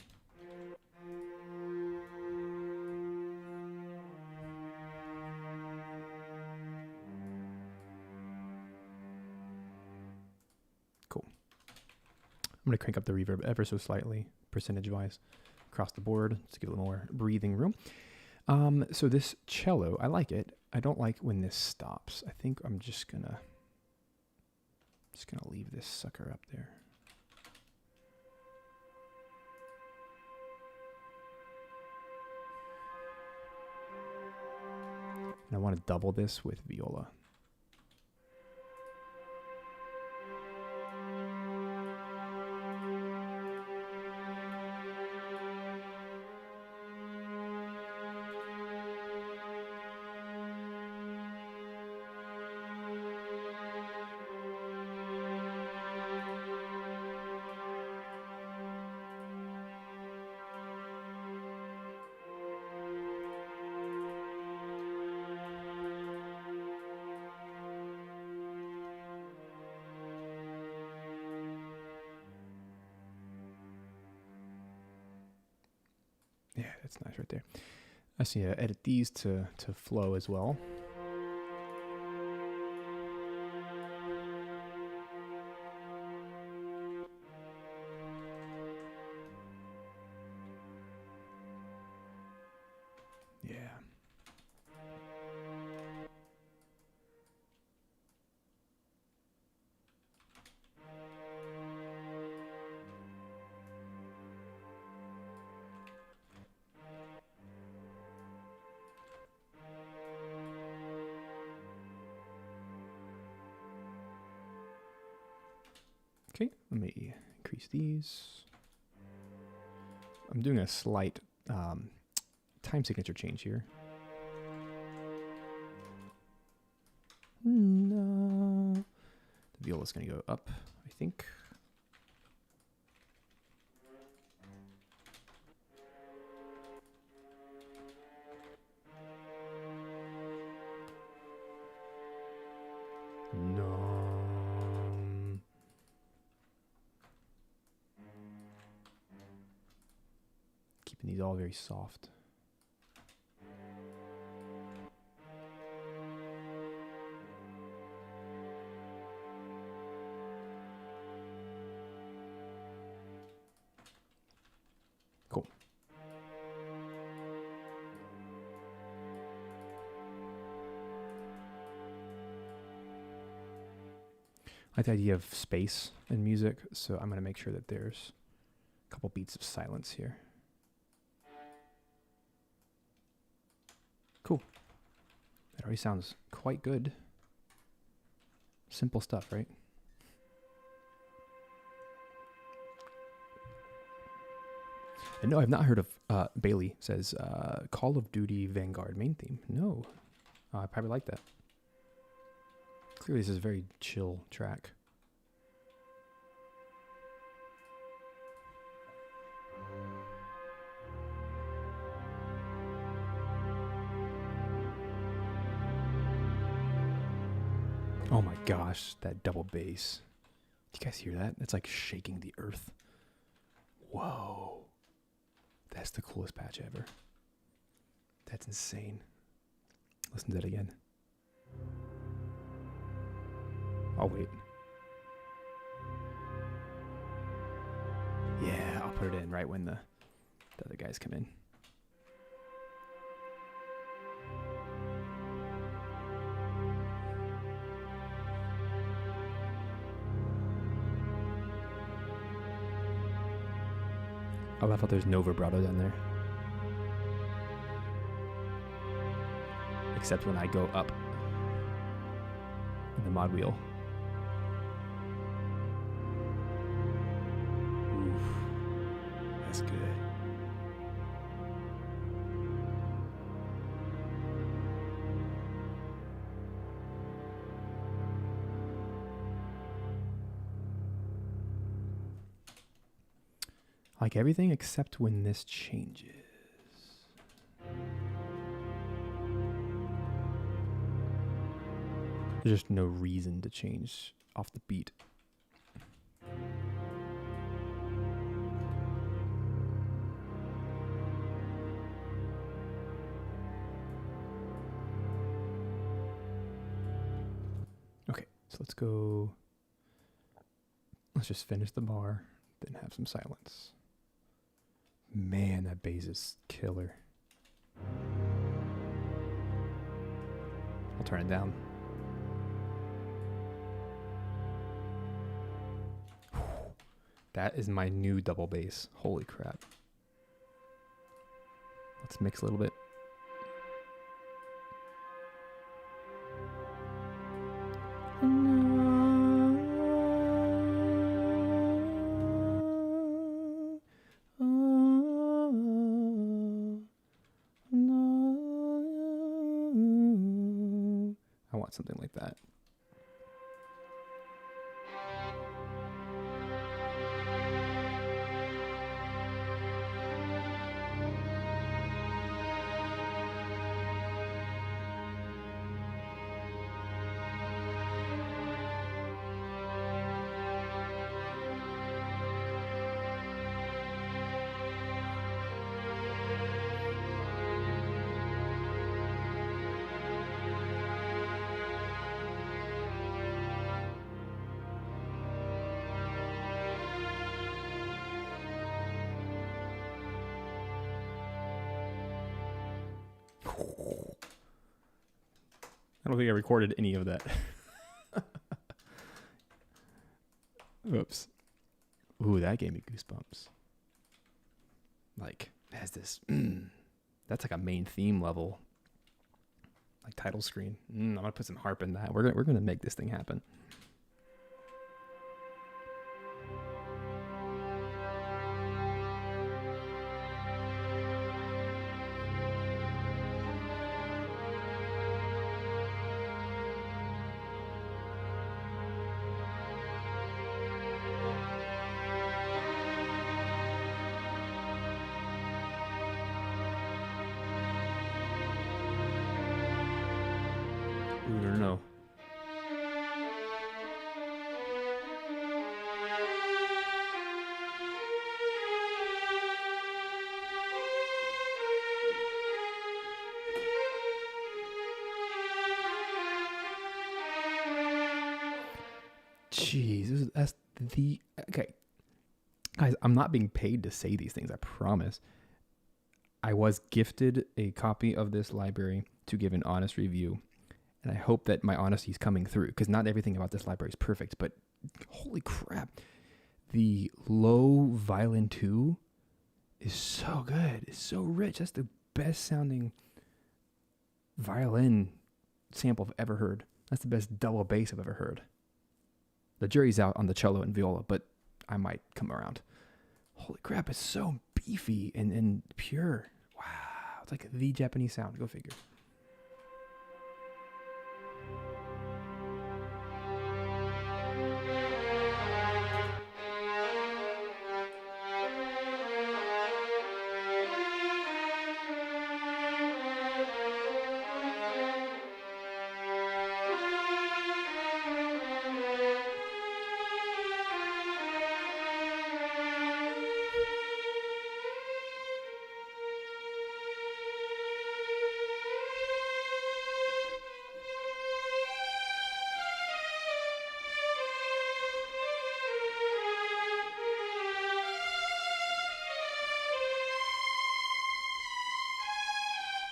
Cool. I'm going to crank up the reverb ever so slightly, percentage-wise, across the board to get a little more breathing room. So this cello, I like it. I don't like when this stops. I think I'm just going to Just gonna leave this sucker up there. And I want to double this with viola. Yeah, that's nice right there. I see. Edit these to flow as well. Yeah. Okay, let me increase these. I'm doing a slight time signature change here. No. The viola's going to go up, I think. No. Keeping these all very soft. Cool. I like the idea of space in music, so I'm going to make sure that there's a couple beats of silence here. Cool. That already sounds quite good. Simple stuff, right? And no, I've not heard of Bailey says Call of Duty Vanguard main theme. No, I probably like that. Clearly, this is a very chill track. Oh my gosh, that double bass. Do you guys hear that? It's like shaking the earth. Whoa. That's the coolest patch ever. That's insane. Listen to that again. I'll wait. Yeah, I'll put it in right when the other guys come in. I love how there's no vibrato down there. Except when I go up in the mod wheel. Oof, that's good. Like everything except when this changes. There's just no reason to change off the beat. Okay, so let's go. Let's just finish the bar, then have some silence. Man, that bass is killer. I'll turn it down. That is my new double bass. Holy crap. Let's mix a little bit. I want something like that. I don't think I recorded any of that. Oops. Ooh, that gave me goosebumps. Like, has this... that's like a main theme level. Like title screen. I'm going to put some harp in that. We're gonna make this thing happen. No. Jeez, that's the... Okay. Guys, I'm not being paid to say these things, I promise. I was gifted a copy of this library to give an honest review. And I hope that my honesty is coming through, because not everything about this library is perfect, but holy crap. The low violin 2 is so good. It's so rich. That's the best sounding violin sample I've ever heard. That's the best double bass I've ever heard. The jury's out on the cello and viola, but I might come around. Holy crap, it's so beefy and pure. Wow. It's like the Japanese sound. Go figure.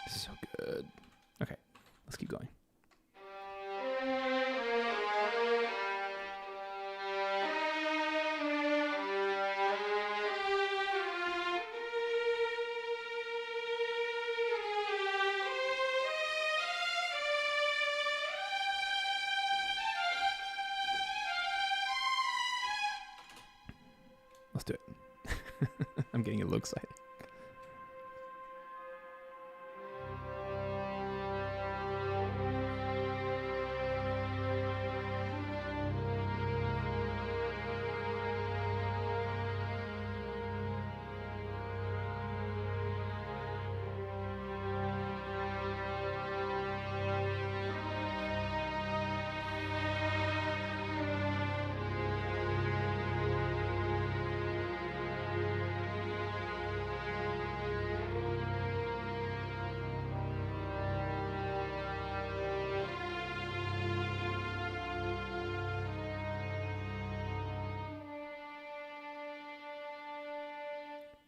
So good. Okay, let's keep going. Let's do it. I'm getting a little excited.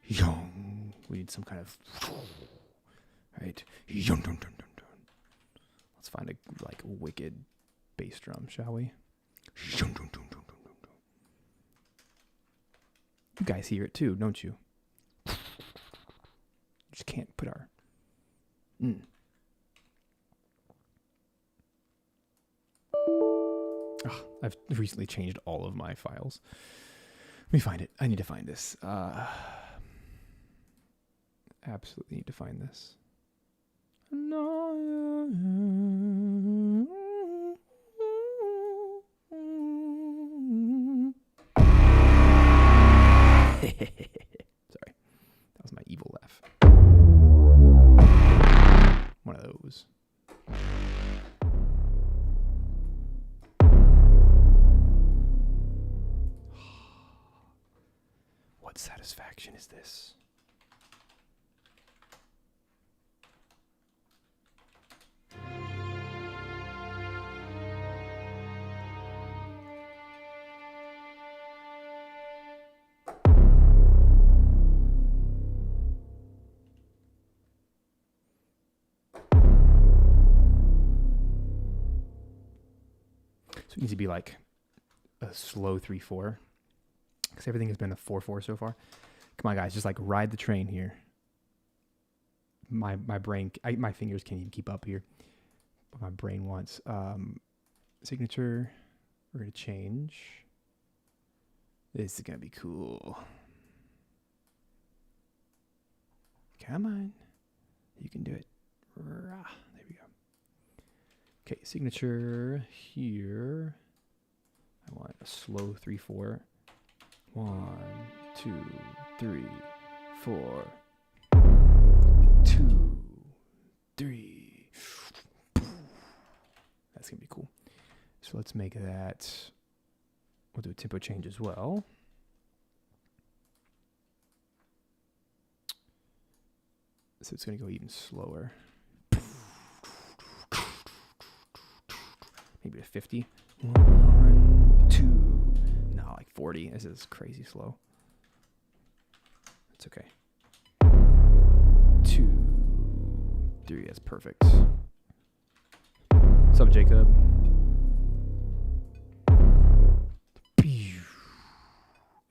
Young. We need some kind of... Right. Young, dun, dun, dun, dun. Let's find a like wicked bass drum, shall we? Young, dun, dun, dun, dun, dun. You guys hear it too, don't you? Just can't put our... Oh, I've recently changed all of my files. Let me find it. I need to find this. Absolutely need to find this. Sorry. That was my evil laugh. One of those. What satisfaction is this? So it needs to be like a slow 3/4. Because everything has been a 4/4 so far. Come on, guys, just like ride the train here. My brain, my fingers can't even keep up here. But my brain wants signature. We're gonna change. This is gonna be cool. Come on, you can do it. There we go. Okay, signature here. I want a slow 3/4. 1, 2, 3, 4. 2, 3. That's gonna be cool. So let's make that. We'll do a tempo change as well. So it's gonna go even slower. Maybe a 50. 1, 2. No, like 40. This is crazy slow. It's okay. 2, 3. That's perfect. What's up, Jacob?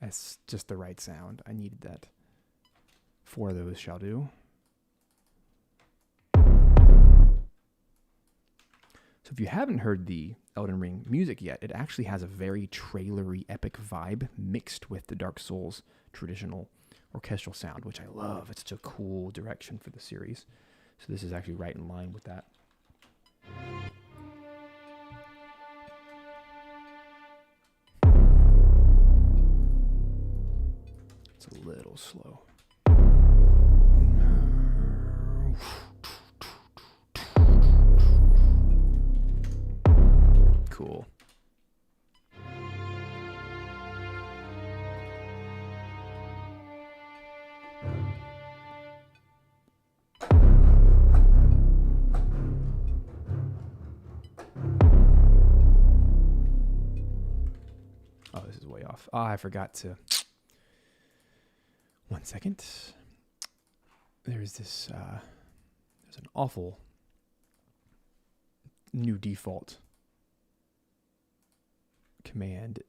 That's just the right sound. I needed that. 4 of those shall do. So if you haven't heard the Elden Ring music yet, it actually has a very trailery, epic vibe mixed with the Dark Souls traditional orchestral sound, which I love. It's such a cool direction for the series. So this is actually right in line with that. It's a little slow. Cool. Oh, this is way off. Oh, I forgot to. 1 second. There's this. There's an awful new default command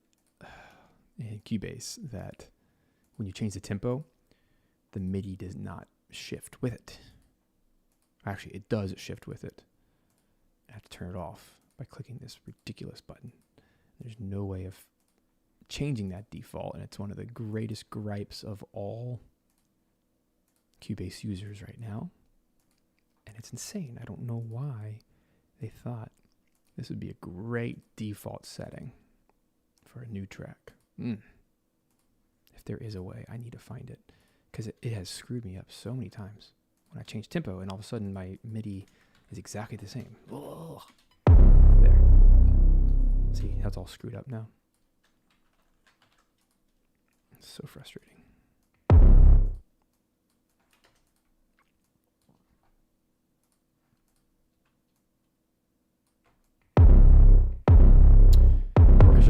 in Cubase that when you change the tempo, the MIDI does not shift with it. Actually, it does shift with it. I have to turn it off by clicking this ridiculous button. There's no way of changing that default, and it's one of the greatest gripes of all Cubase users right now. And it's insane. I don't know why they thought this would be a great default setting for a new track. If there is a way, I need to find it, because it has screwed me up so many times when I change tempo and all of a sudden my MIDI is exactly the same. Ugh. There. See, that's all screwed up now. It's so frustrating.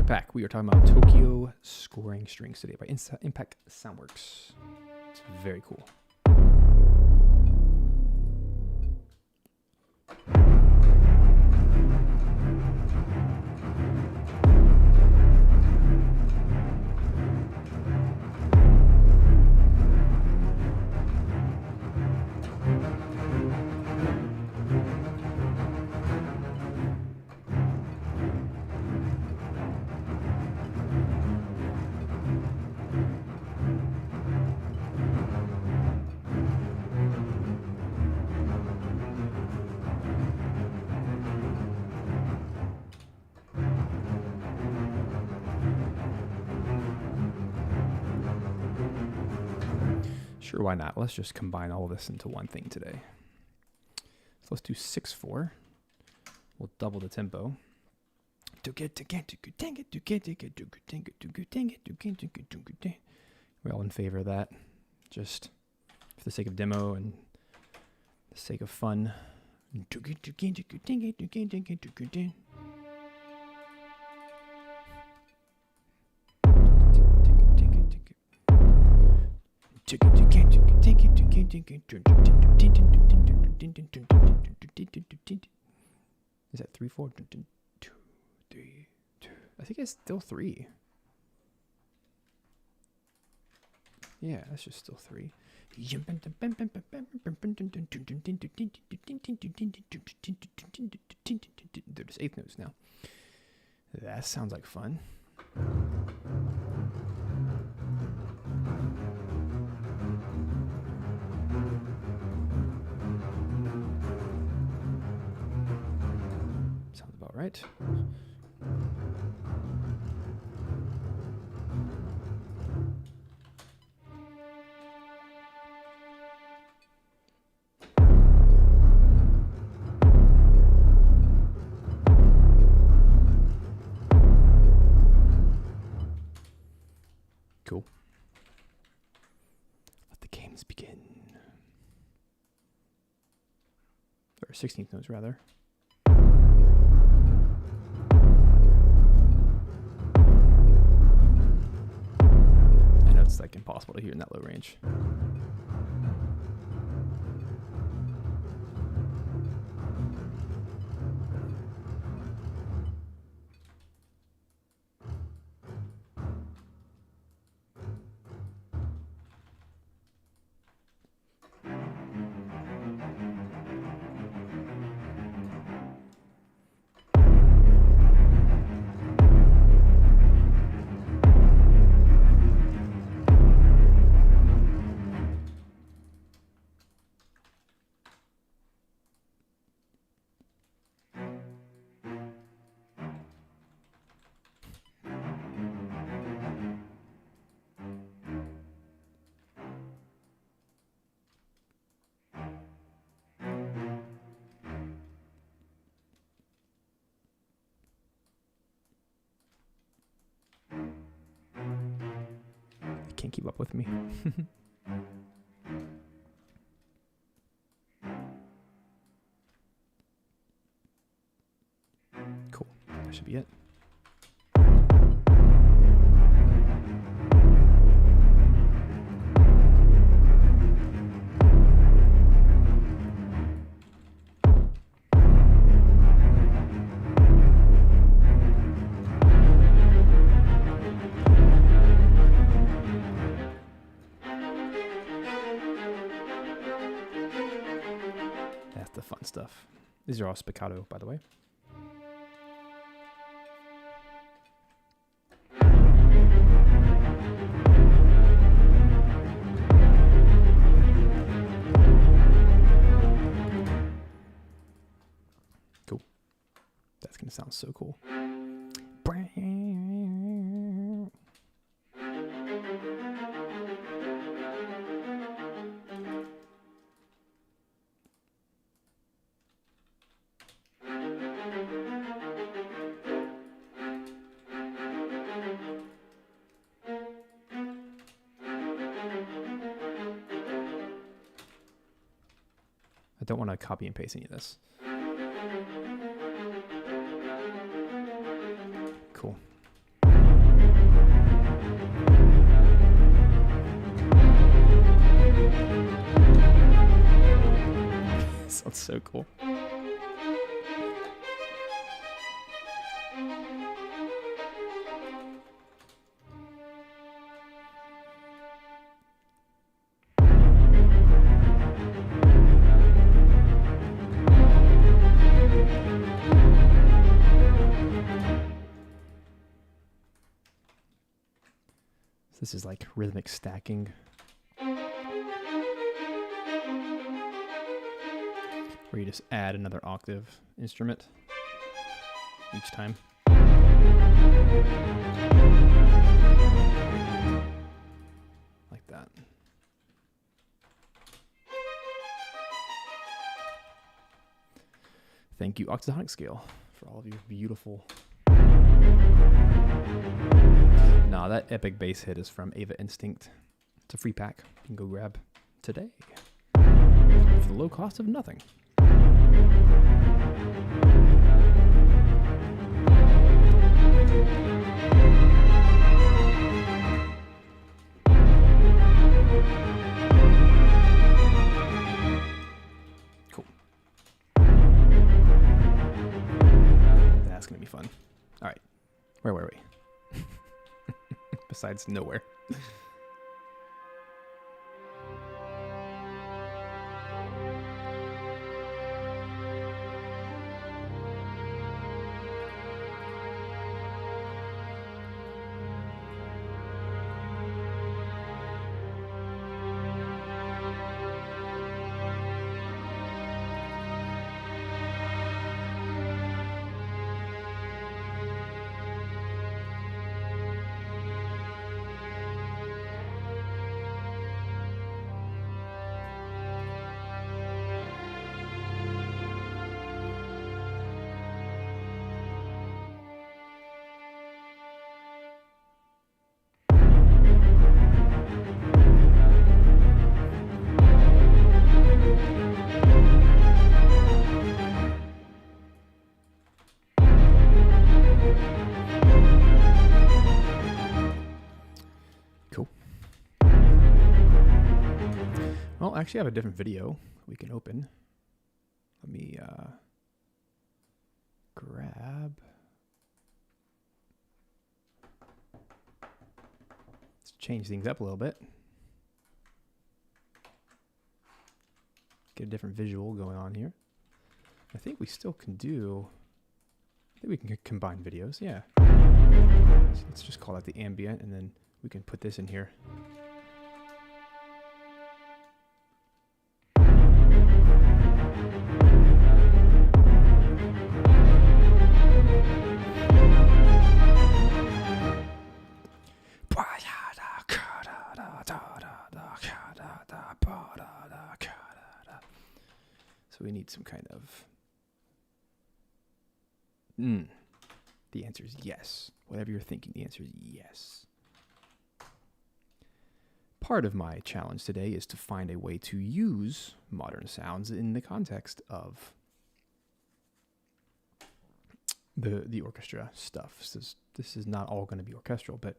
Pack. We are talking about Tokyo Scoring Strings today by Impact Soundworks. It's very cool. Sure, why not? Let's just combine all of this into one thing today. So let's do 6/4. We'll double the tempo. We're all in favor of that. Just for the sake of demo and the sake of fun. Is that 3/4? 2, 3, 2. I think it's still 3. Yeah, that's just still 3. They're just eighth notes now. That sounds like fun. Sounds about right. Cool. Let the games begin. Or 16th notes, rather. I know it's like impossible to hear in that low range. Can't keep up with me. Cool. That should be it. The fun stuff. These are all spiccato, by the way. Cool. That's gonna sound so cool. I don't want to copy and paste any of this. Cool. Sounds so cool. This is like rhythmic stacking. Where you just add another octave instrument each time. Like that. Thank you, Octahonic Scale, for all of your beautiful... Nah, that epic bass hit is from Ava Instinct. It's a free pack you can go grab today for the low cost of nothing. Cool. That's going to be fun. All right. Where were we? Besides nowhere. Well, actually, I have a different video we can open. Let me grab. Let's change things up a little bit. Get a different visual going on here. I think we still can do... I think we can combine videos, yeah. So let's just call that the ambient, and then we can put this in here. So we need some kind of... The answer is yes. Whatever you're thinking, the answer is yes. Part of my challenge today is to find a way to use modern sounds in the context of the orchestra stuff. This is not all going to be orchestral, but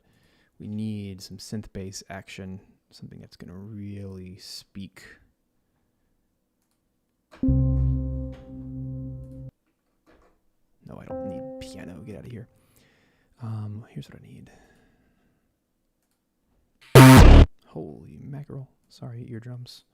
we need some synth bass action, something that's going to really speak. No, I don't need piano. Get out of here. Here's what I need. Holy mackerel. Sorry, eardrums.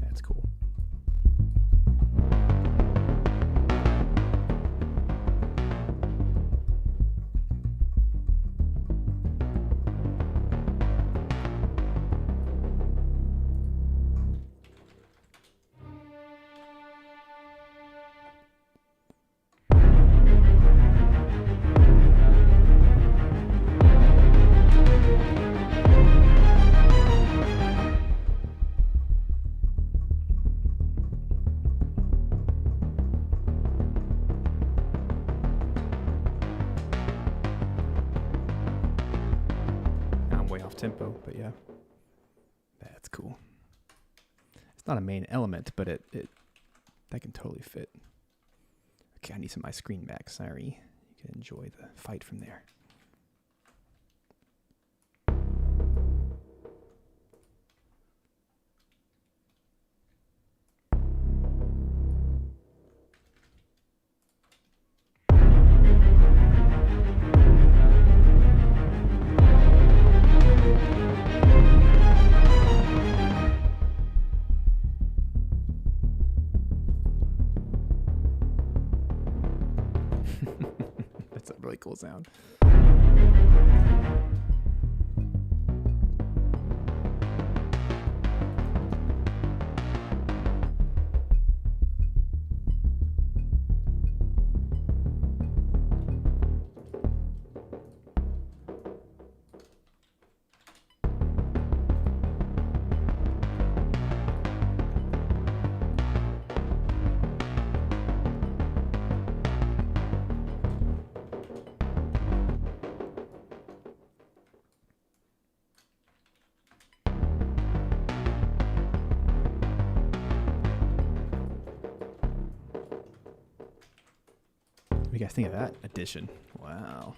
That's cool. Tempo, but yeah, that's cool. It's not a main element, but that can totally fit. Okay, I need some of my screen back. Sorry, you can enjoy the fight from there. That's a really cool sound. What do you guys think of that addition? Wow.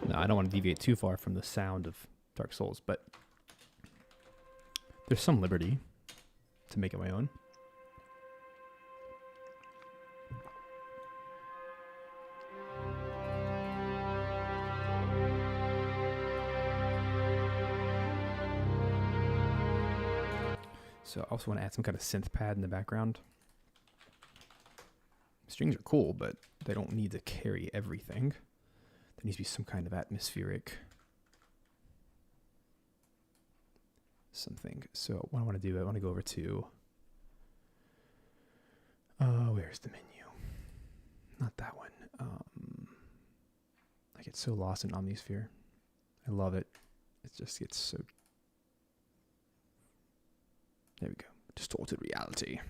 No, I don't want to deviate too far from the sound of Dark Souls, but there's some liberty to make it my own. So I also want to add some kind of synth pad in the background. Strings are cool, but they don't need to carry everything. There needs to be some kind of atmospheric something. So what I want to do, I want to go over to, where's the menu? Not that one. I get so lost in Omnisphere. I love it. It just gets so... There we go. Distorted reality.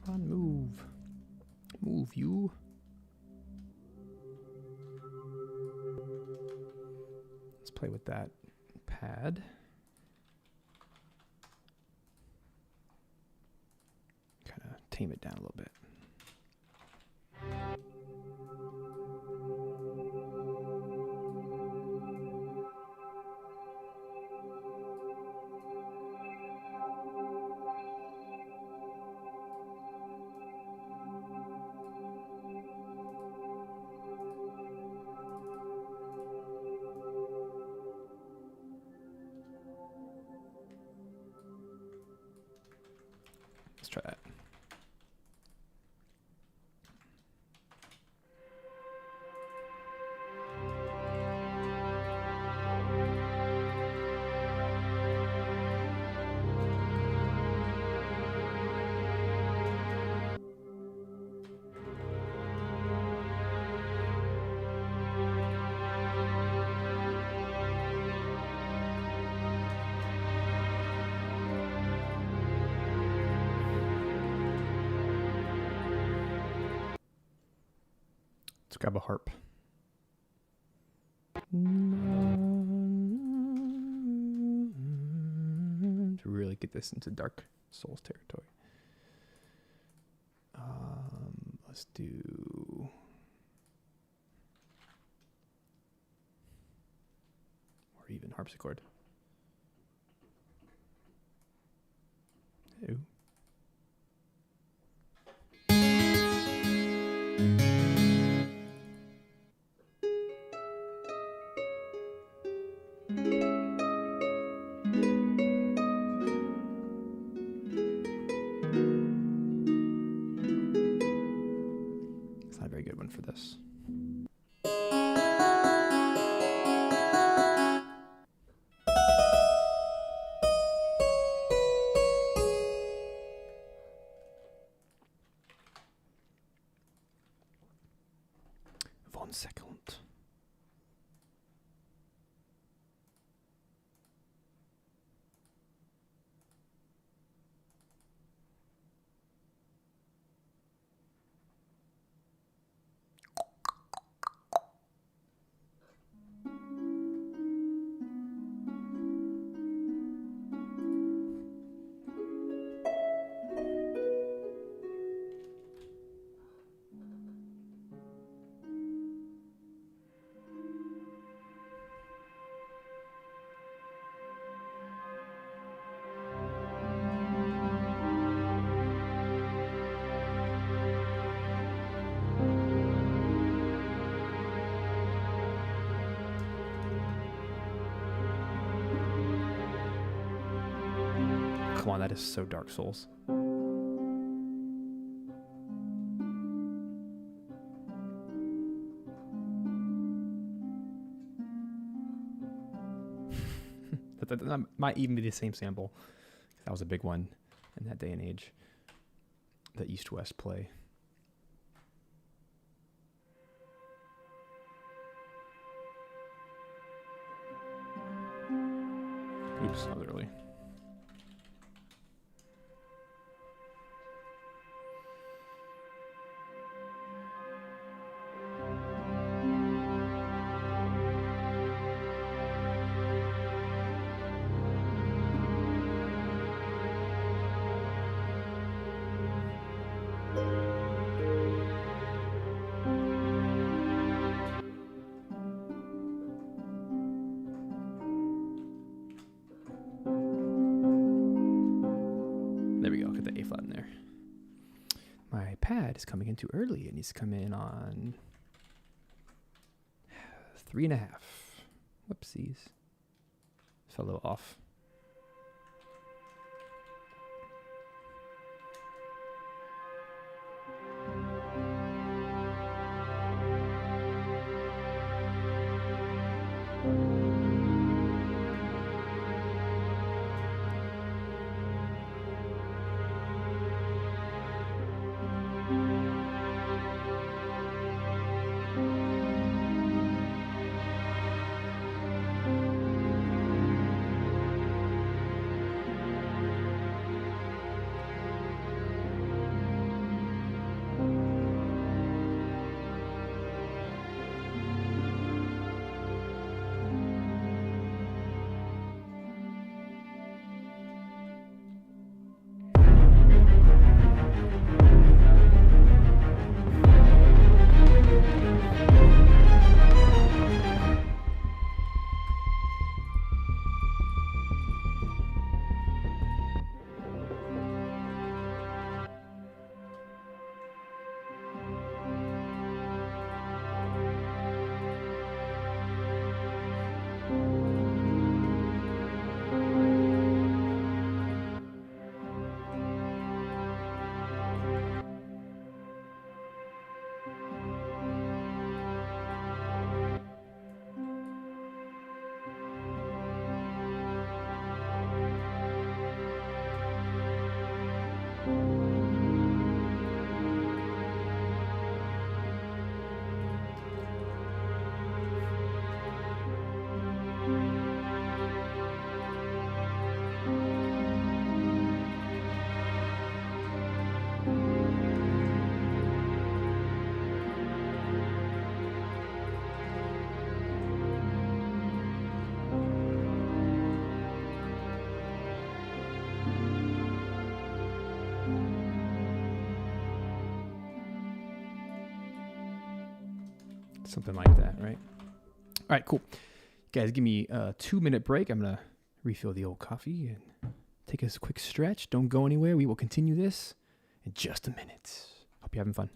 Come on, move. Move, you. Let's play with that pad. tame it down a little bit. Let's try that. Let's grab a harp. To really get this into Dark Souls territory. Let's do... or even harpsichord. Ooh. It's not a very good one for this. One second. Come on, that is so Dark Souls. That might even be the same sample. That was a big one in that day and age. The East-West play. Oops, that was early. There we go, get the A flat in there. My pad is coming in too early. It needs to come in on 3.5. Whoopsies. Fell a little off. Something like that, right? All right, cool. Guys, give me a 2-minute break. I'm going to refill the old coffee and take a quick stretch. Don't go anywhere. We will continue this in just a minute. Hope you're having fun.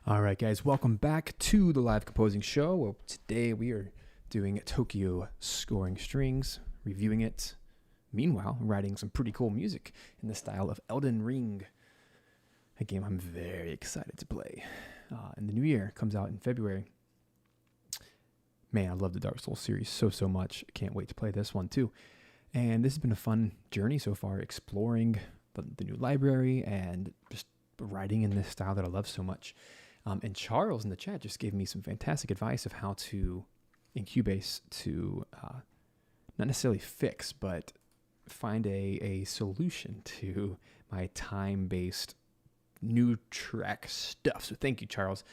All right, guys, welcome back to the live composing show. Well, today we are doing Tokyo Scoring Strings, reviewing it. Meanwhile, writing some pretty cool music in the style of Elden Ring, a game I'm very excited to play. And the new year comes out in February. Man, I love the Dark Souls series so much. Can't wait to play this one too. And this has been a fun journey so far, exploring the new library and just writing in this style that I love so much. And Charles in the chat just gave me some fantastic advice of how to, in Cubase, to not necessarily fix, but find a solution to my time-based new track stuff. So thank you, Charles.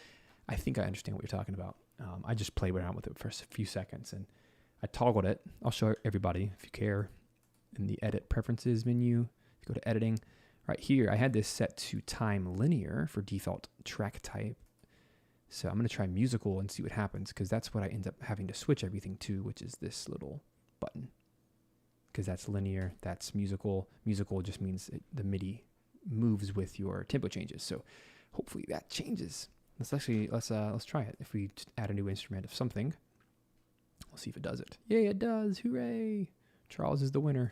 I think I understand what you're talking about. I just played around with it for a few seconds, and I toggled it. I'll show everybody if you care. In the Edit Preferences menu, you go to Editing. Right here, I had this set to time linear for default track type. So I'm going to try musical and see what happens, because that's what I end up having to switch everything to, which is this little button. Because that's linear, that's musical. Musical just means the MIDI moves with your tempo changes. So hopefully that changes. Let's try it. If we just add a new instrument of something, we'll see if it does it. Yay, it does! Hooray! Charles is the winner.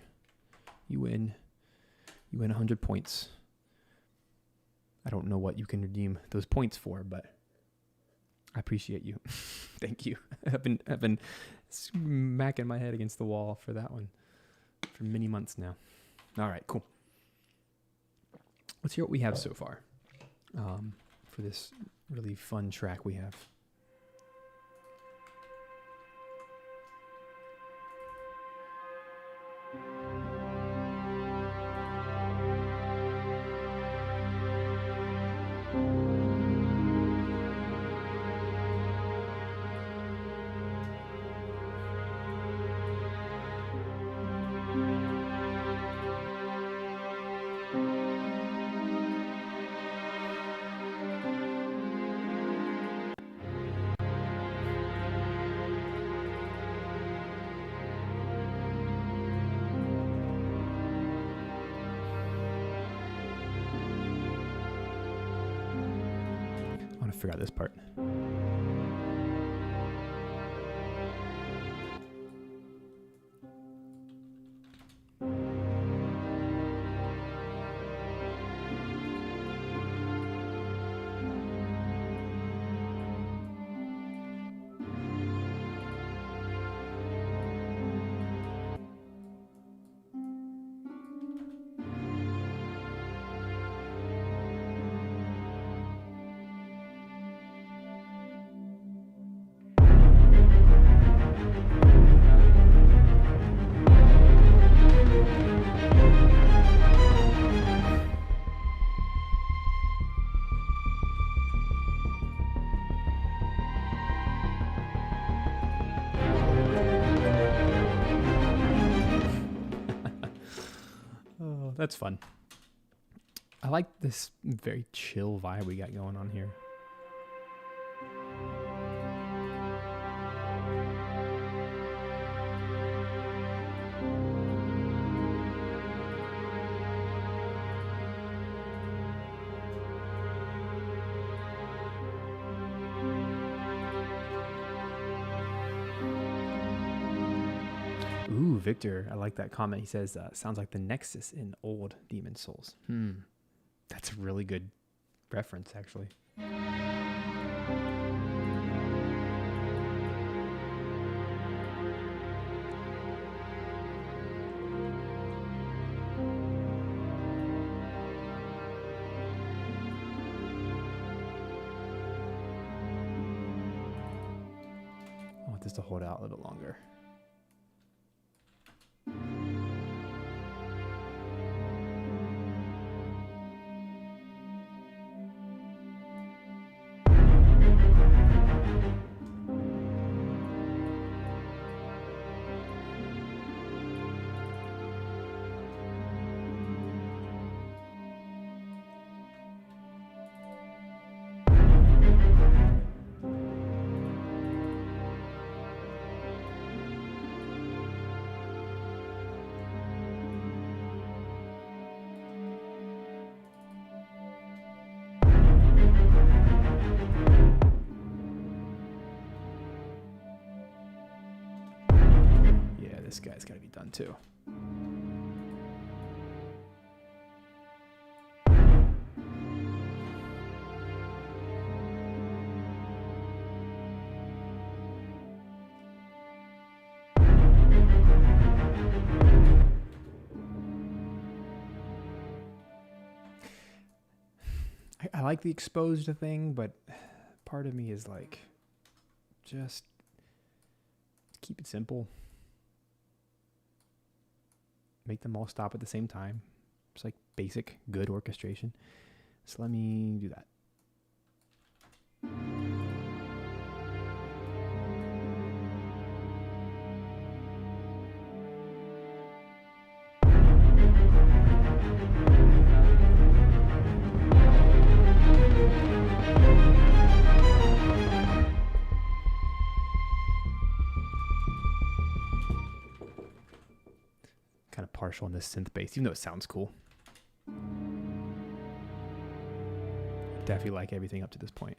You win. You win 100 points. I don't know what you can redeem those points for, but I appreciate you. Thank you. I've been smacking my head against the wall for that one for many months now. All right, cool. Let's hear what we have so far for this really fun track we have. I forgot this part. That's fun. I like this very chill vibe we got going on here. Ooh, Victor, I like that comment. He says, sounds like the Nexus in old Demon Souls. That's a really good reference, actually. I want this to hold out a little bit longer. This guy's got to be done too. I like the exposed thing, but part of me is like, just keep it simple. Make them all stop at the same time. It's like basic good orchestration. So let me do that. Kind of partial in this synth bass, even though it sounds cool. Definitely like everything up to this point.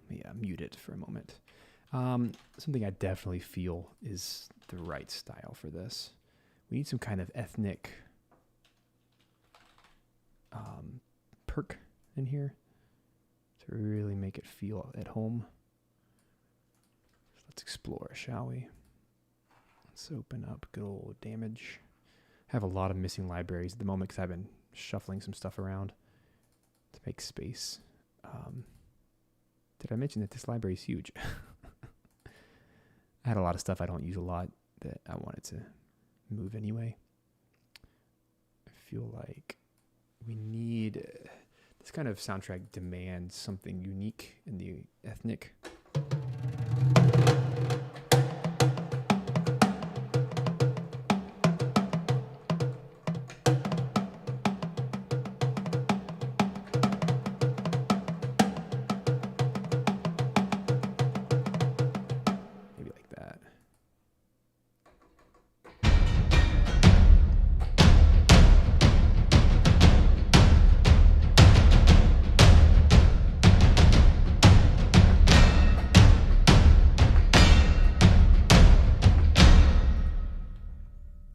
Yeah, mute it for a moment. Something I definitely feel is the right style for this. We need some kind of ethnic perk in here. to really make it feel at home. Let's explore, shall we? Let's open up good old Damage. I have a lot of missing libraries at the moment because I've been shuffling some stuff around to make space. Did I mention that this library is huge? I had a lot of stuff I don't use a lot that I wanted to move anyway. I feel like we need... this kind of soundtrack demands something unique in the ethnic.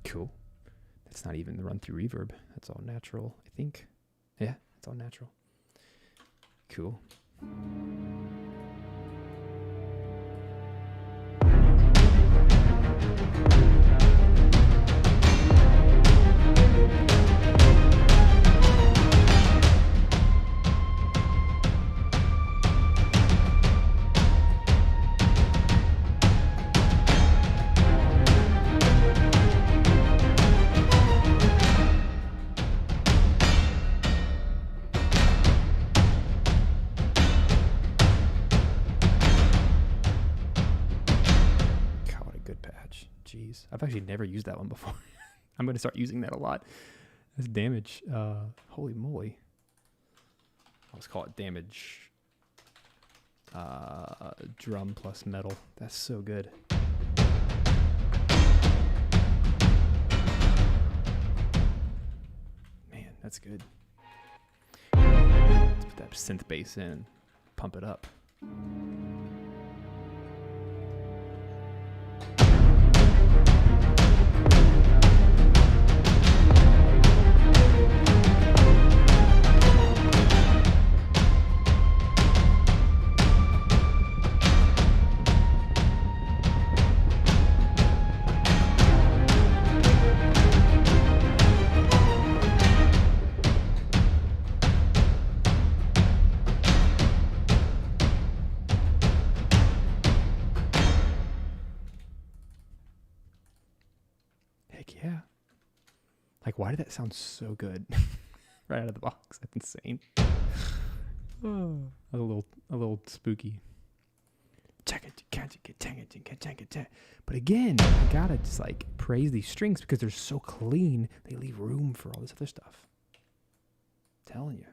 Cool. That's not even the run-through reverb. That's all natural, I think. Yeah, it's all natural. Cool. I've actually never used that one before. I'm going to start using that a lot. That's Damage. Holy moly. I'll just call it Damage drum plus metal. That's so good. Man, that's good. Let's put that synth bass in. Pump it up. Yeah. Like, why did that sound so good right out of the box? That's insane. Oh, a little spooky. But again, I gotta just like praise these strings because they're so clean. They leave room for all this other stuff. I'm telling you.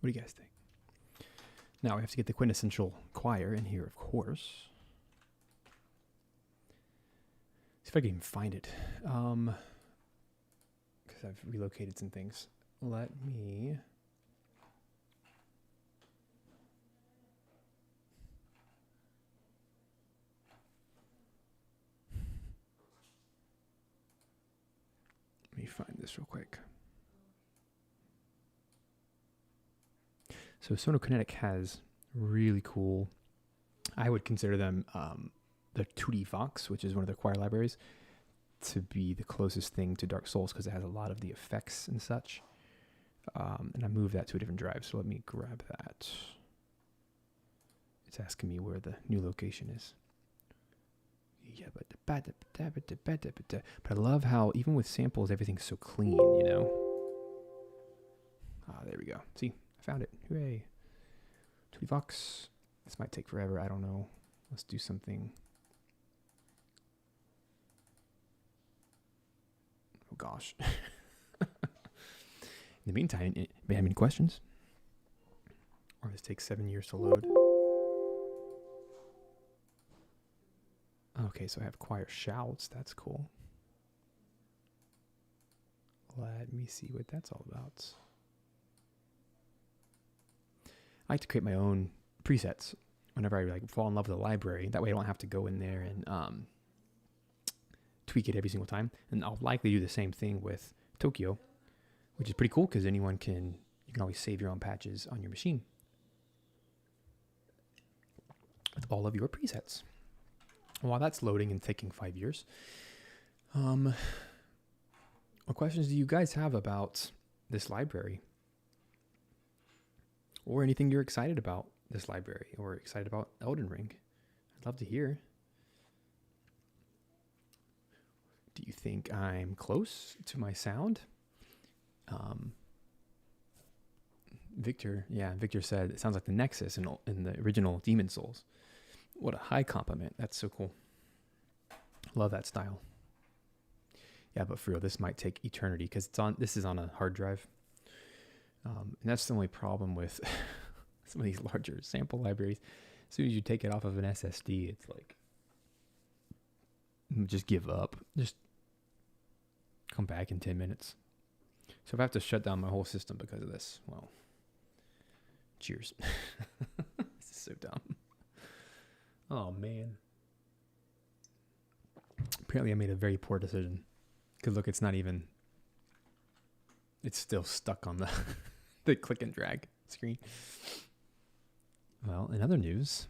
What do you guys think? Now we have to get the quintessential choir in here, of course. See if I can even find it. Because I've relocated some things. Let me... Let me find this real quick. So Sonokinetic has really cool, I would consider them the 2D Vox, which is one of their choir libraries, to be the closest thing to Dark Souls because it has a lot of the effects and such. And I moved that to a different drive, so let me grab that. It's asking me where the new location is. Yeah, but I love how even with samples, everything's so clean, you know? Ah, there we go. See? I found it. Hooray. 2D Vox. This might take forever. I don't know. Let's do something. Oh, gosh. In the meantime, may I have any questions? Or this takes 7 years to load. Okay, so I have choir shouts. That's cool. Let me see what that's all about. I like to create my own presets whenever I like fall in love with a library. That way I don't have to go in there and tweak it every single time. And I'll likely do the same thing with Tokyo, which is pretty cool because you can always save your own patches on your machine with all of your presets. While that's loading and taking 5 years, what questions do you guys have about this library? Or anything you're excited about this library or excited about Elden Ring? I'd love to hear. Do you think I'm close to my sound? Victor said it sounds like the Nexus in the original Demon Souls. What a high compliment. That's so cool. Love that style. Yeah, but for real, this might take eternity because this is on a hard drive. And that's the only problem with some of these larger sample libraries. As soon as you take it off of an SSD, it's like, just give up. Just come back in 10 minutes. So if I have to shut down my whole system because of this, well, cheers. This is so dumb. Oh, man. Apparently I made a very poor decision. Because look, it's still stuck on the click and drag screen. Well, in other news,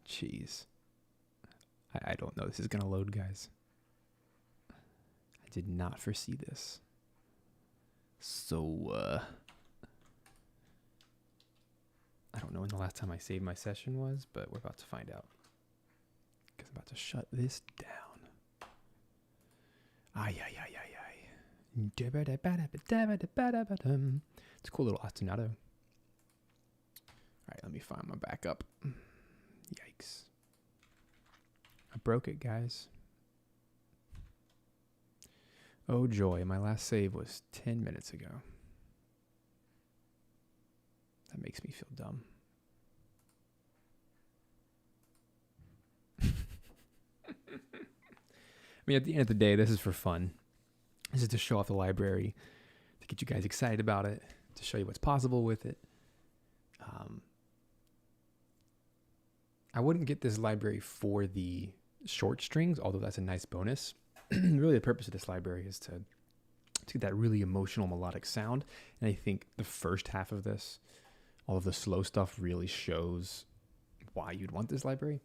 jeez, I don't know. This is going to load, guys. I did not foresee this. So, I don't know when the last time I saved my session was, but we're about to find out. Because I'm about to shut this down. Ay. It's a cool little ostinato. All right, let me find my backup. Yikes. I broke it, guys. Oh, joy. My last save was 10 minutes ago. That makes me feel dumb. I mean, at the end of the day, this is for fun. This is to show off the library, to get you guys excited about it, to show you what's possible with it. I wouldn't get this library for the short strings, although that's a nice bonus. Really, the purpose of this library is to get that really emotional melodic sound. And I think the first half of this, all of the slow stuff really shows why you'd want this library,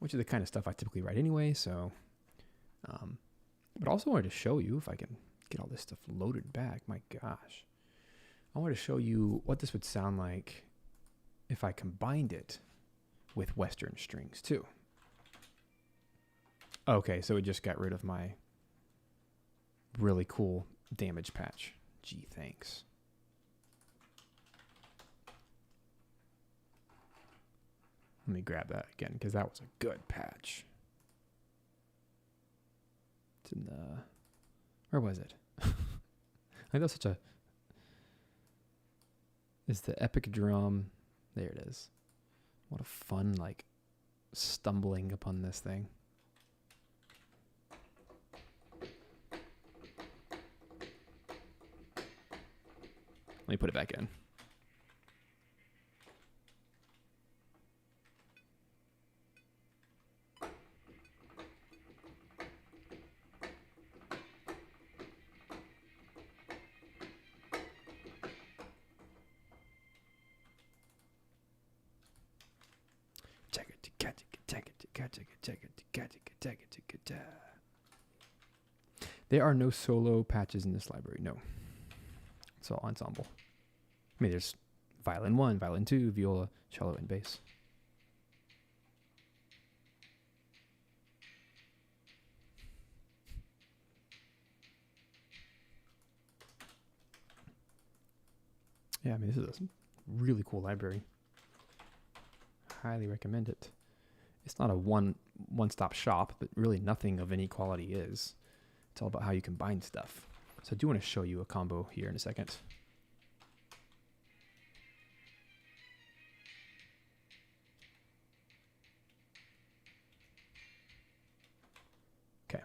which is the kind of stuff I typically write anyway. So, but also wanted to show you, if I can get all this stuff loaded back, my gosh, I wanted to show you what this would sound like if I combined it with Western strings too. Okay, so it just got rid of my really cool damage patch. Gee, thanks. Let me grab that again, because that was a good patch. It's in the... Where was it? Like, that's such a... is the epic drum. There it is. What a fun, like, stumbling upon this thing. Let me put it back in. There are no solo patches in this library. No. It's all ensemble. I mean, there's violin 1, violin 2, viola, cello, and bass. Yeah, I mean, this is a really cool library. Highly recommend it. It's not a one-stop shop, but really nothing of any quality is. It's all about how you combine stuff. So I do want to show you a combo here in a second. Okay.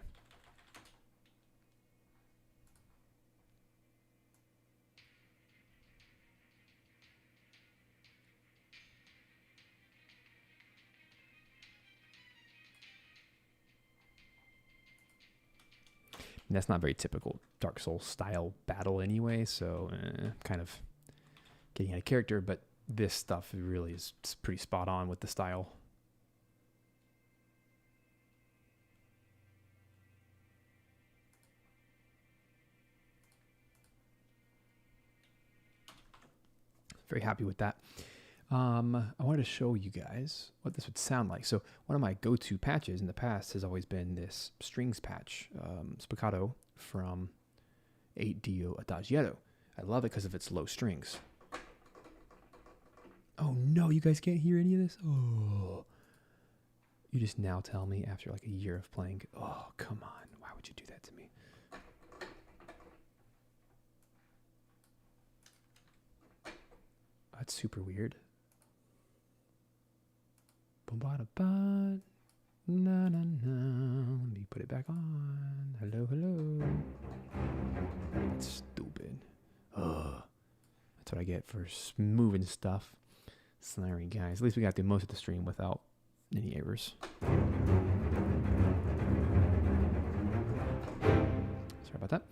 And that's not very typical Dark Souls style battle anyway, so kind of getting out of character, but this stuff really is pretty spot on with the style. Very happy with that. I wanted to show you guys what this would sound like. So one of my go-to patches in the past has always been this strings patch, Spiccato from 8-Dio Adagietto. I love it because of its low strings. Oh no, you guys can't hear any of this? Oh. You just now tell me after like a year of playing, oh, come on. Why would you do that to me? That's super weird. Ba-ba-da-ba. Na na na. Let me put it back on. Hello, hello. That's stupid. Ugh. That's what I get for moving stuff. Sorry, guys. At least we got through most of the stream without any errors. Sorry about that.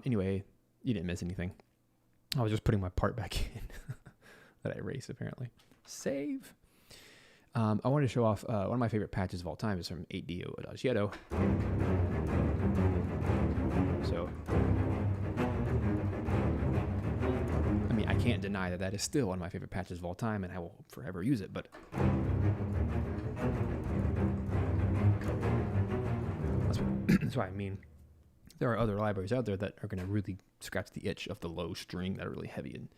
Anyway, you didn't miss anything. I was just putting my part back in that I erased, apparently. Save. I wanted to show off one of my favorite patches of all time is from 8-Dio Adagietto. So, I mean, I can't deny that that is still one of my favorite patches of all time, and I will forever use it, but that's what I mean. There are other libraries out there that are going to really scratch the itch of the low string that are really heavy and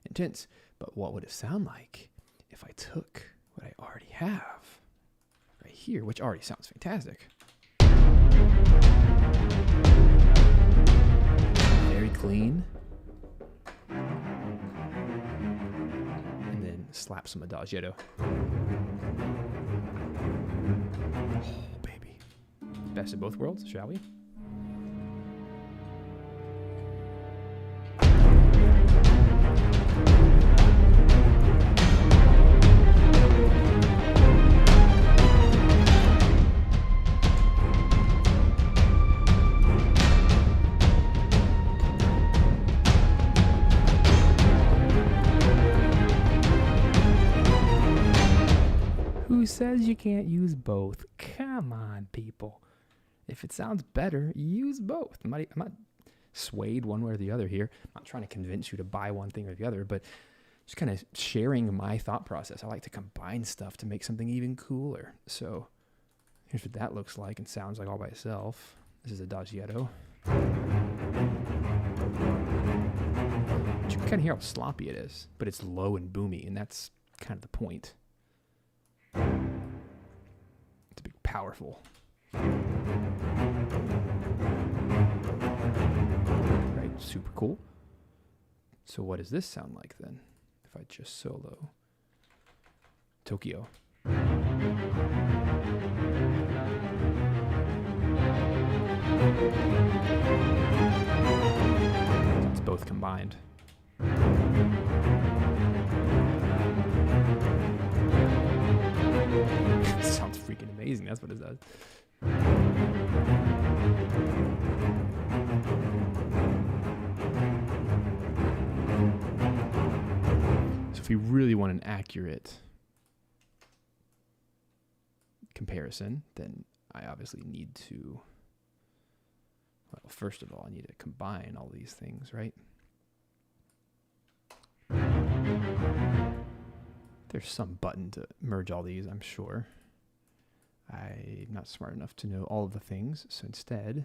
intense. But what would it sound like if I took what I already have right here, which already sounds fantastic? Very clean. And then slap some Adagietto. Oh, baby. Best of both worlds, shall we? Who says you can't use both? Come on, people. If it sounds better, use both. I'm not swayed one way or the other here. I'm not trying to convince you to buy one thing or the other, but just kind of sharing my thought process. I like to combine stuff to make something even cooler. So here's what that looks like and sounds like all by itself. This is Adagietto. But you can kind of hear how sloppy it is, but it's low and boomy, and that's kind of the point. It's big, powerful. Right, super cool. So what does this sound like then? if I just solo Tokyo. It's both combined. It sounds freaking amazing. That's what it does. So if we really want an accurate comparison, then I obviously need to, well, first of all, I need to combine all these things, right? There's some button to merge all these, I'm sure. I'm not smart enough to know all of the things, so instead,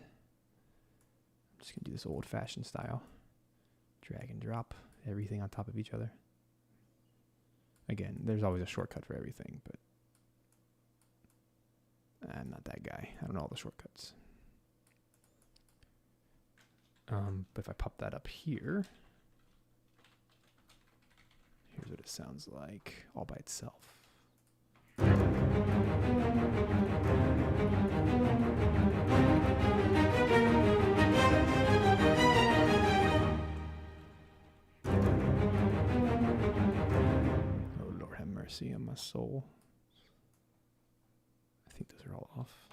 I'm just going to do this old-fashioned style. Drag and drop everything on top of each other. Again, there's always a shortcut for everything, but I'm not that guy. I don't know all the shortcuts. But if I pop that up here, here's what it sounds like all by itself. All Oh Lord, have mercy on my soul. I think those are all off.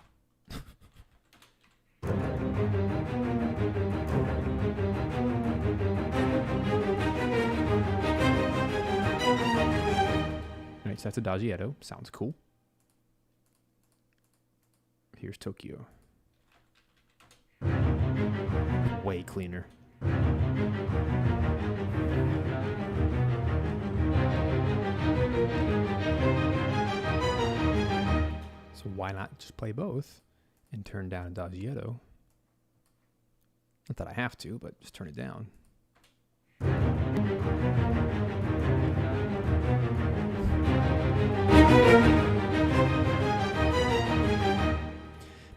Alright, so that's Adagietto. Sounds cool. Here's Tokyo. Way cleaner. So why not just play both and turn down Adagietto? Not that I have to, but just turn it down.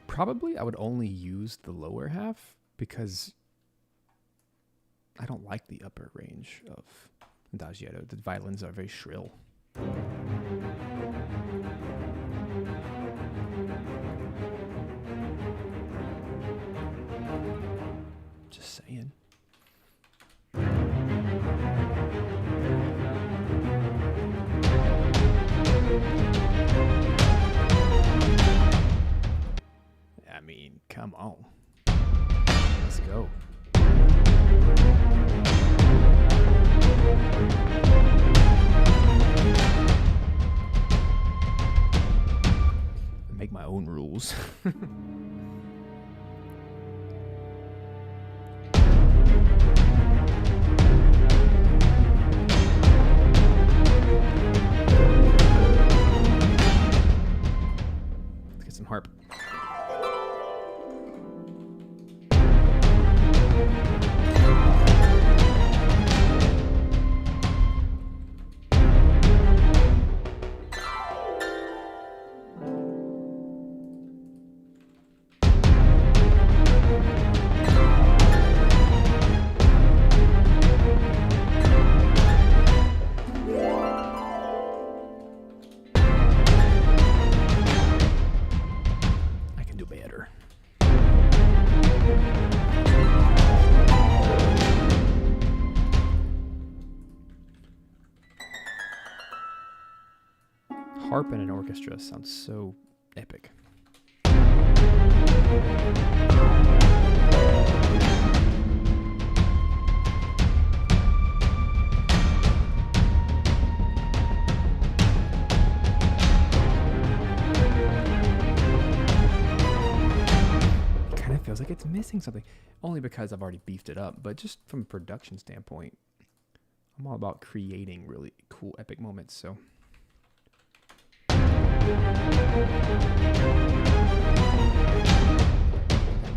Probably I would only use the lower half because I don't like the upper range of Adagietto. The violins are very shrill. Just saying. I mean, come on. Let's go. Make my own rules. Let's get some harp. Harp and an orchestra sounds so epic. Kind of feels like it's missing something, only because I've already beefed it up, but just from a production standpoint, I'm all about creating really cool epic moments, so it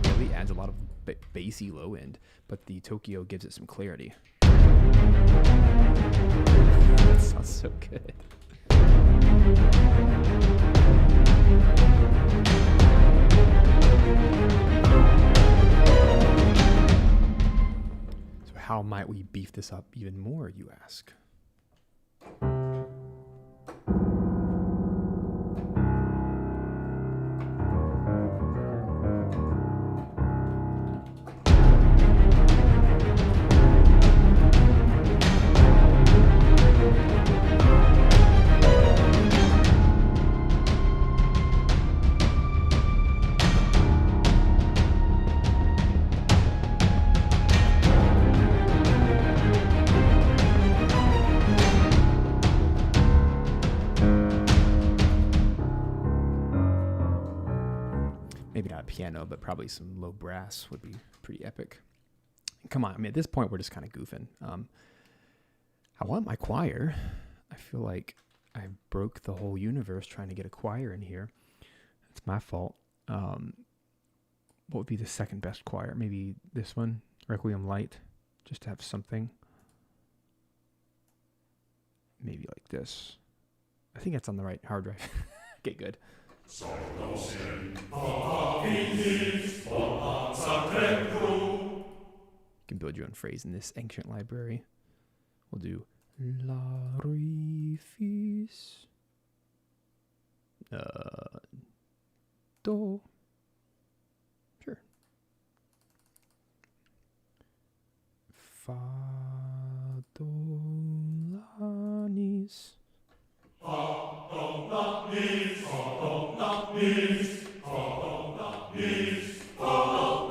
really adds a lot of bassy low end, but the Tokyo gives it some clarity. That sounds so good. So how might we beef this up even more, you ask? piano, but probably some low brass would be pretty epic. Come on, I mean, at this point, we're just kind of goofing. I want my choir. I feel like I broke the whole universe trying to get a choir in here. It's my fault. What would be the second best choir? Maybe this one, Requiem Light, just to have something. Maybe like this. I think that's on the right hard drive. Okay, good. You can build your own phrase in this ancient library. We'll do La Re Fis Do. Sure. Fa Do La Nis. Fa Do La Nis. Fa Do La Nis. Fa Do La Nis. Fa Do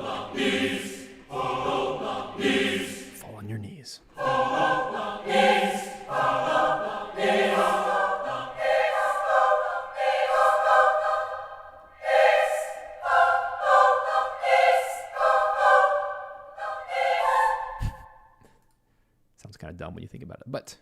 La Nis. Fa Do La Nis. Fall on your knees. Fa Do La Nis. Fa Do La Nis. Sounds kind of dumb when you think about it, but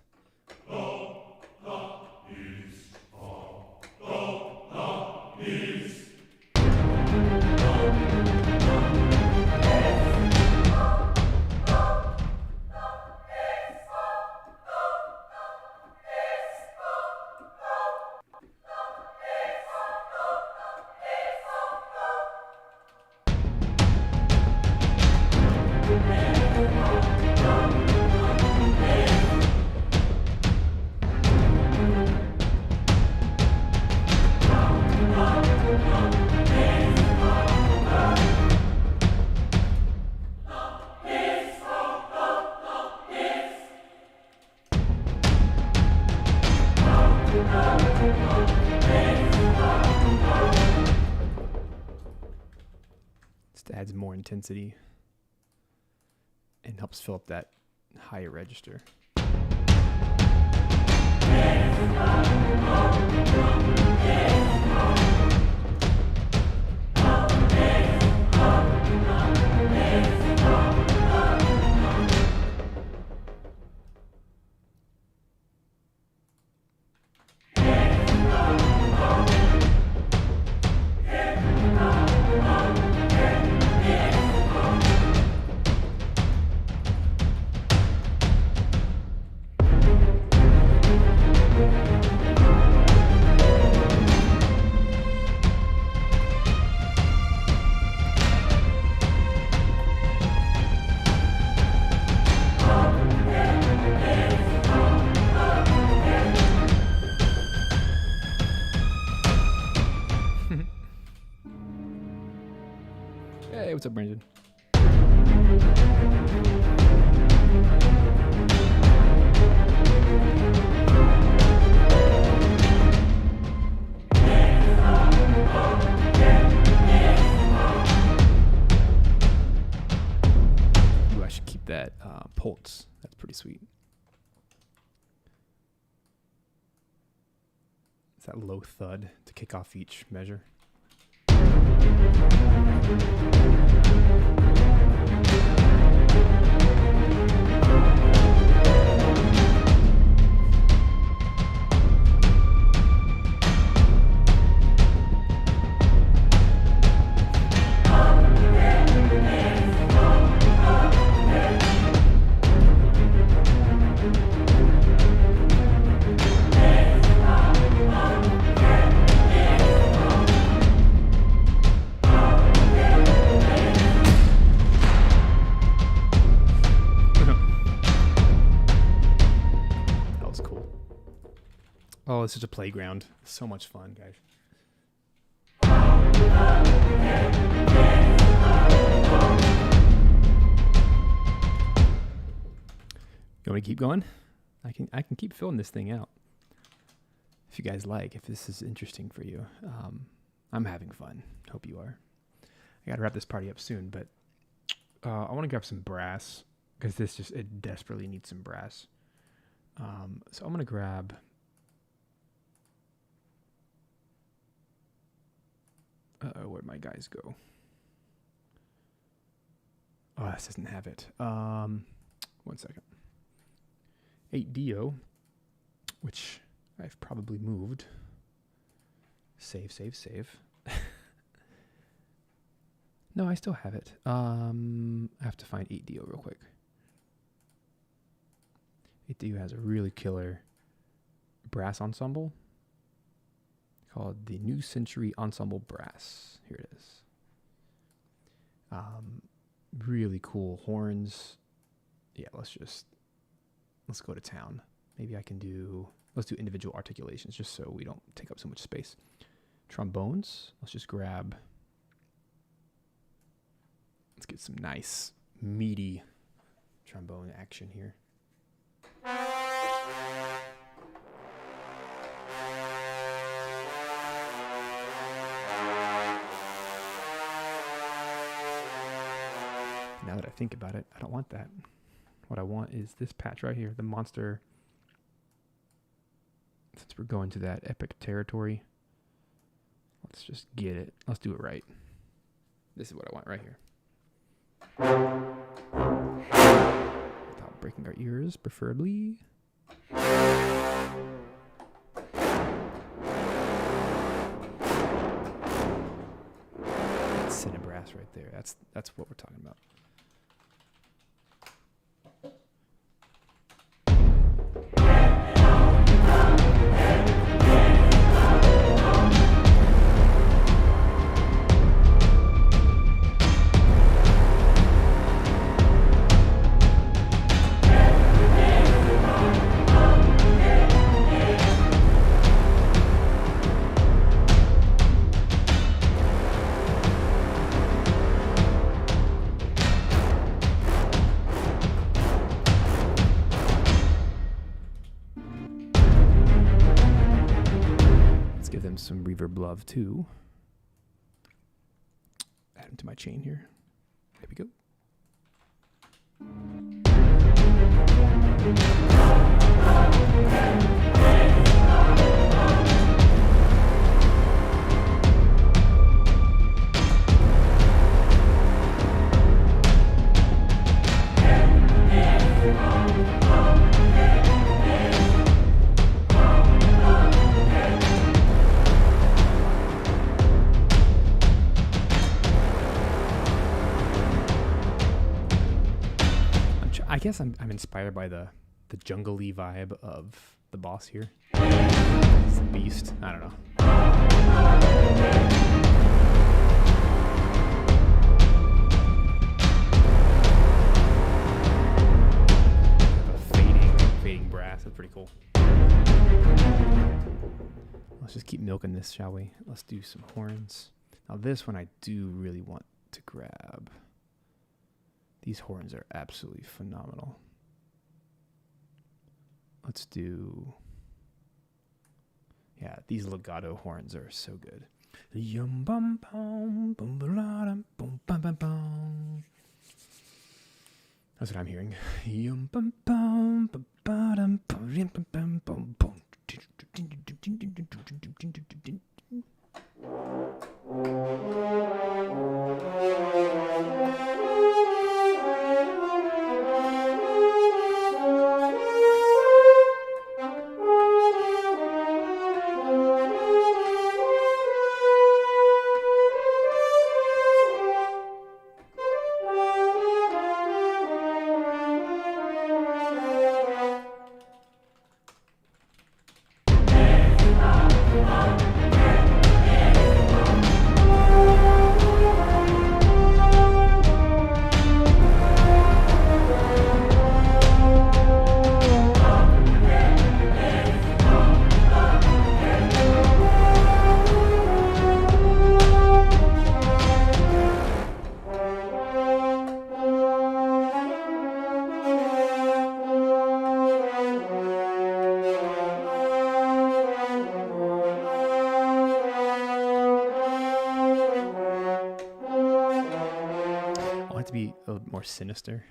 just adds more intensity and helps fill up that higher register. Hey, what's up, Brandon? Ooh, I should keep that pulse. That's pretty sweet. It's that low thud to kick off each measure. Oh, it's such a playground. So much fun, guys. You want me to keep going? I can keep filling this thing out. If you guys like, if this is interesting for you. I'm having fun. Hope you are. I gotta wrap this party up soon, but I want to grab some brass because it desperately needs some brass. So I'm gonna grab. Where'd my guys go? Oh, this doesn't have it. 1 second. 8DO, which I've probably moved. Save. No, I still have it. I have to find 8DO real quick. 8DO has a really killer brass ensemble called the New Century Ensemble Brass. Here it is. Really cool horns. Yeah, let's go to town. Maybe let's do individual articulations just so we don't take up so much space. Trombones, let's get some nice meaty trombone action here. Now that I think about it, I don't want that. What I want is this patch right here, the monster. Since we're going to that epic territory, let's just get it. Let's do it right. This is what I want right here. Without breaking our ears, preferably. That's Cinebrass right there. That's what we're talking about. Some reverb love too. Add them to my chain here. There we go. I guess I'm inspired by the jungle-y vibe of the boss here. It's a beast. I don't know. A fading brass. That's pretty cool. Let's just keep milking this, shall we? Let's do some horns. Now this one I do really want to grab. These horns are absolutely phenomenal. Let's do... Yeah, these legato horns are so good. That's what I'm hearing. To be a little more sinister.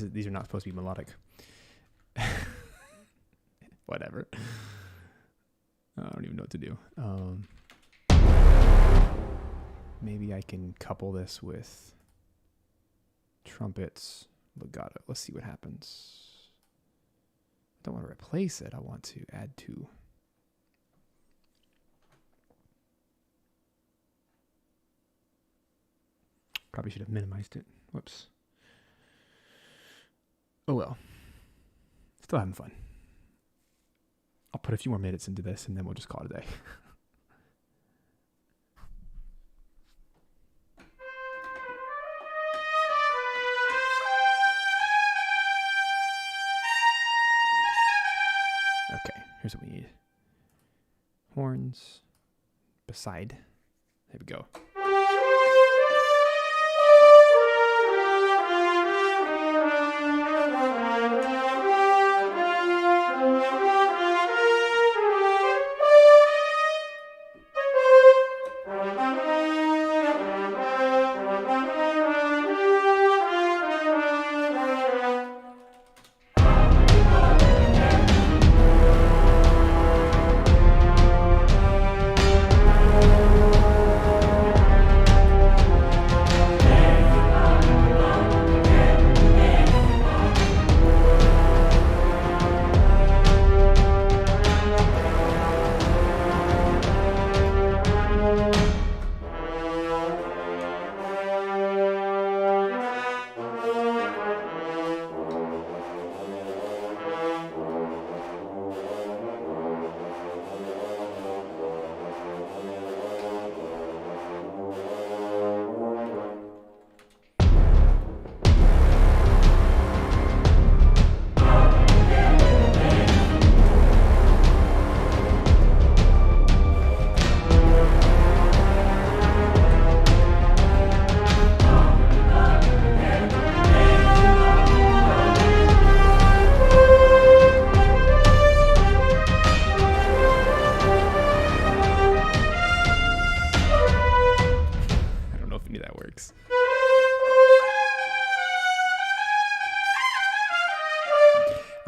these are not supposed to be melodic. Whatever. I don't even know what to do. Maybe I can couple this with trumpets, legato. Let's see what happens. I don't want to replace it. I want to add to. Probably should have minimized it. Whoops. Oh well. Still having fun. I'll put a few more minutes into this and then we'll just call it a day. Okay, here's what we need. Horns. Beside. There we go.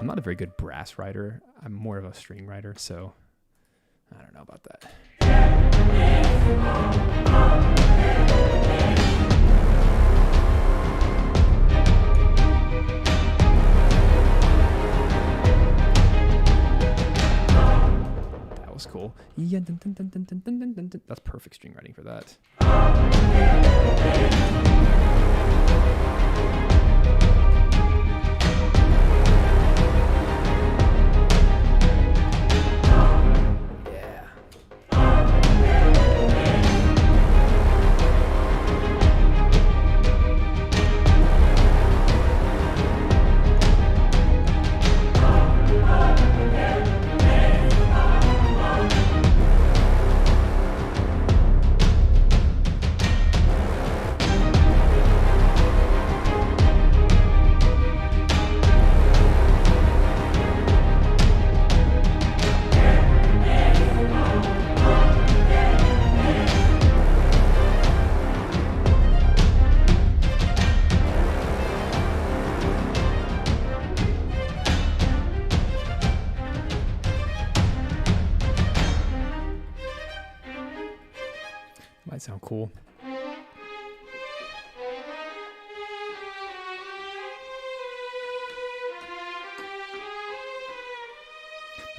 I'm not a very good brass writer. I'm more of a string writer, so I don't know about that. That was cool. Yeah, dun, dun, dun, dun, dun, dun, dun, dun, dun. That's perfect string writing for that. Might sound cool.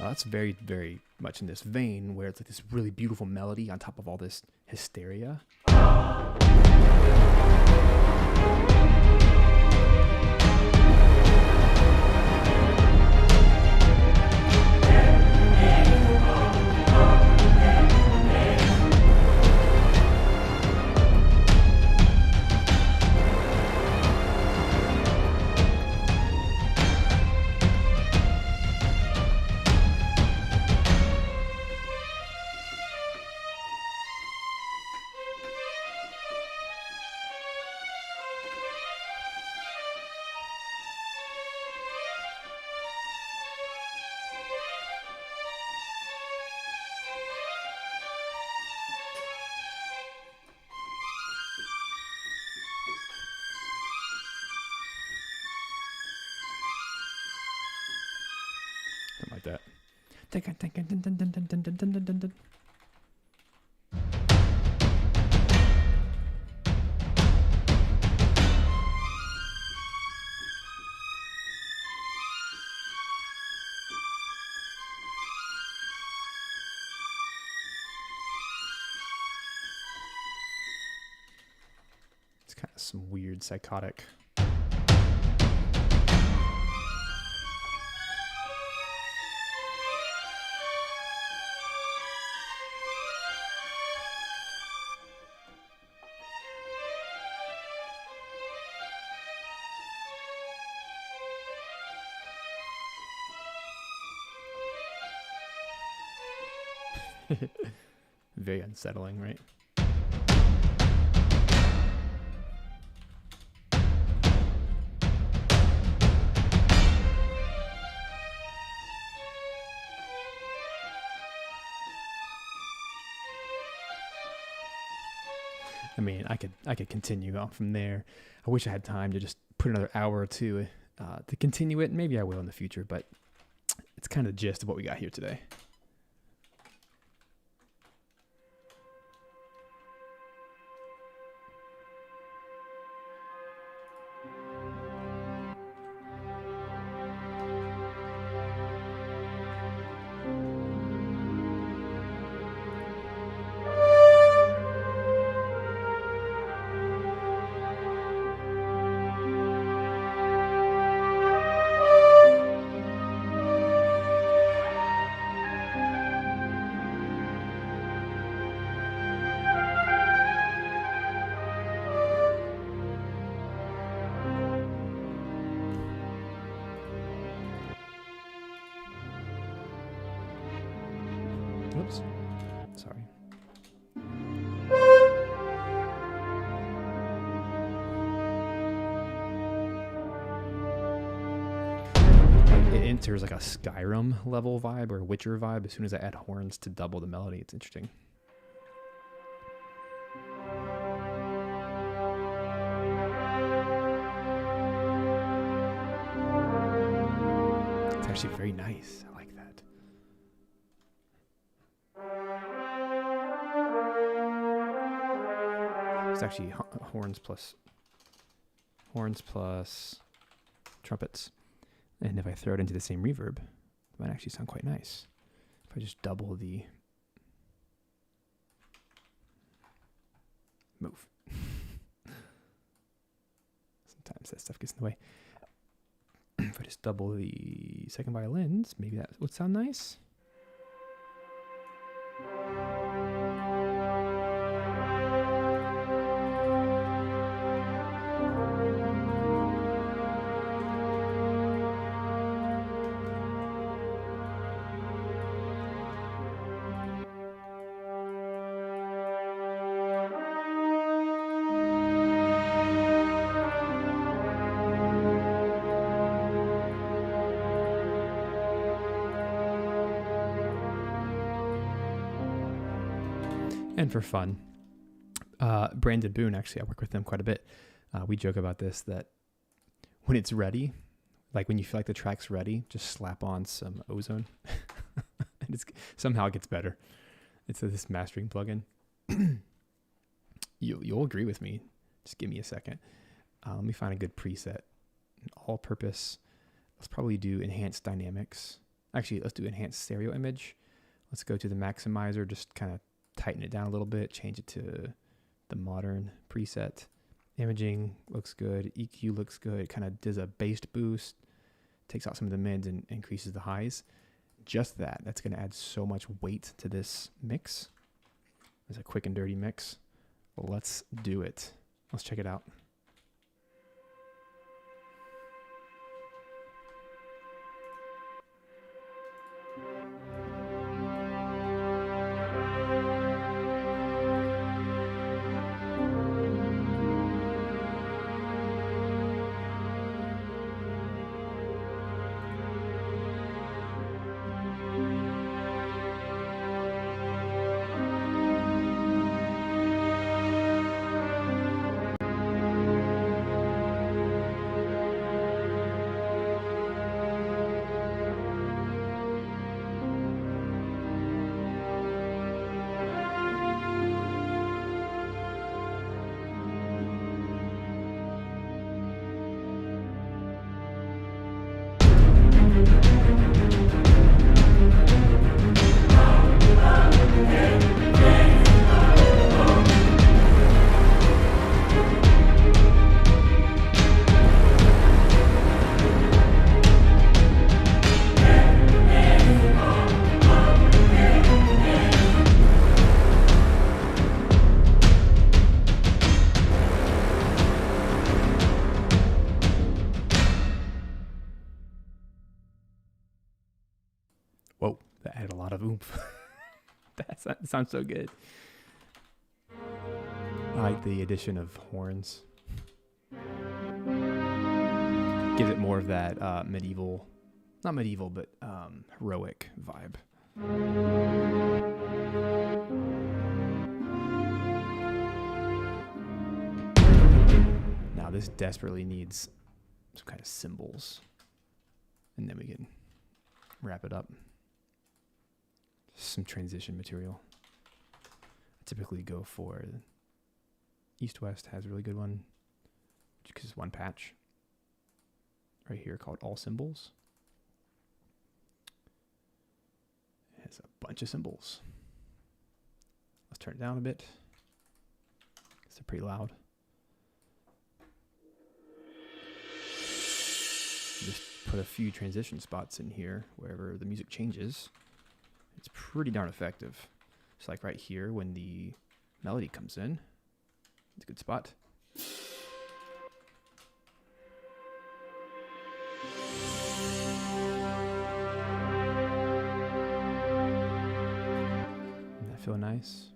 That's very, very much in this vein where it's like this really beautiful melody on top of all this hysteria. It's kind of some weird psychotic. Very unsettling, right? I mean, I could continue on from there. I wish I had time to just put another hour or two to continue it. Maybe I will in the future, but it's kind of the gist of what we got here today. Oops. Sorry. It enters like a Skyrim level vibe or a Witcher vibe as soon as I add horns to double the melody. It's interesting. It's actually very nice. I like that. It's actually horns plus trumpets. And if I throw it into the same reverb, it might actually sound quite nice. If I just double the move. Sometimes that stuff gets in the way. If I just double the second violins, maybe that would sound nice. And for fun, Brandon Boone, actually, I work with them quite a bit. We joke about this, that when it's ready, like when you feel like the track's ready, just slap on some ozone. And somehow it gets better. It's this mastering plugin. You'll agree with me. Just give me a second. Let me find a good preset. All purpose. Let's probably do enhanced dynamics. Actually, let's do enhanced stereo image. Let's go to the maximizer, just kind of tighten it down a little bit, change it to the modern preset. Imaging looks good. EQ looks good. It kind of does a bass boost, takes out some of the mids and increases the highs. Just that's going to add so much weight to this mix. It's a quick and dirty mix. Let's do it. Let's check it out. of oomph. That sounds so good. I like the addition of horns. Gives it more of that medieval, not medieval, but heroic vibe. Now this desperately needs some kind of cymbals, and then we can wrap it up. Some transition material. I typically go for East-West has a really good one, because it's one patch right here called All Symbols. It has a bunch of symbols. Let's turn it down a bit. It's pretty loud. Just put a few transition spots in here wherever the music changes. It's pretty darn effective. It's like right here when the melody comes in. It's a good spot. Doesn't that feel nice?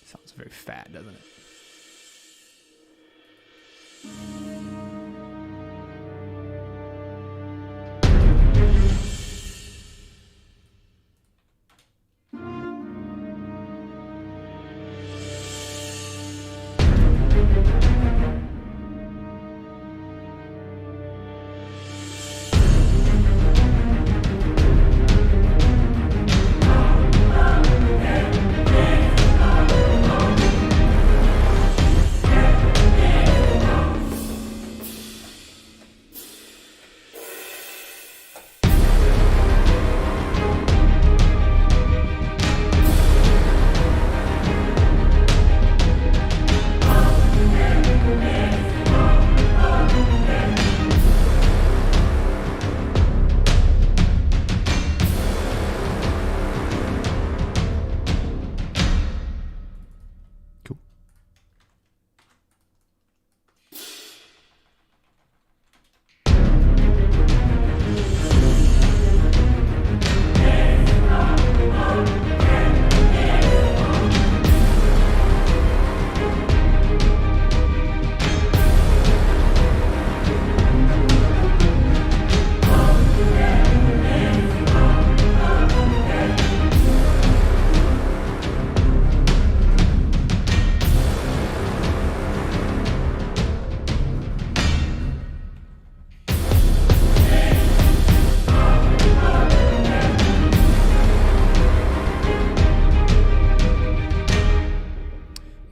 Sounds very fat, doesn't it?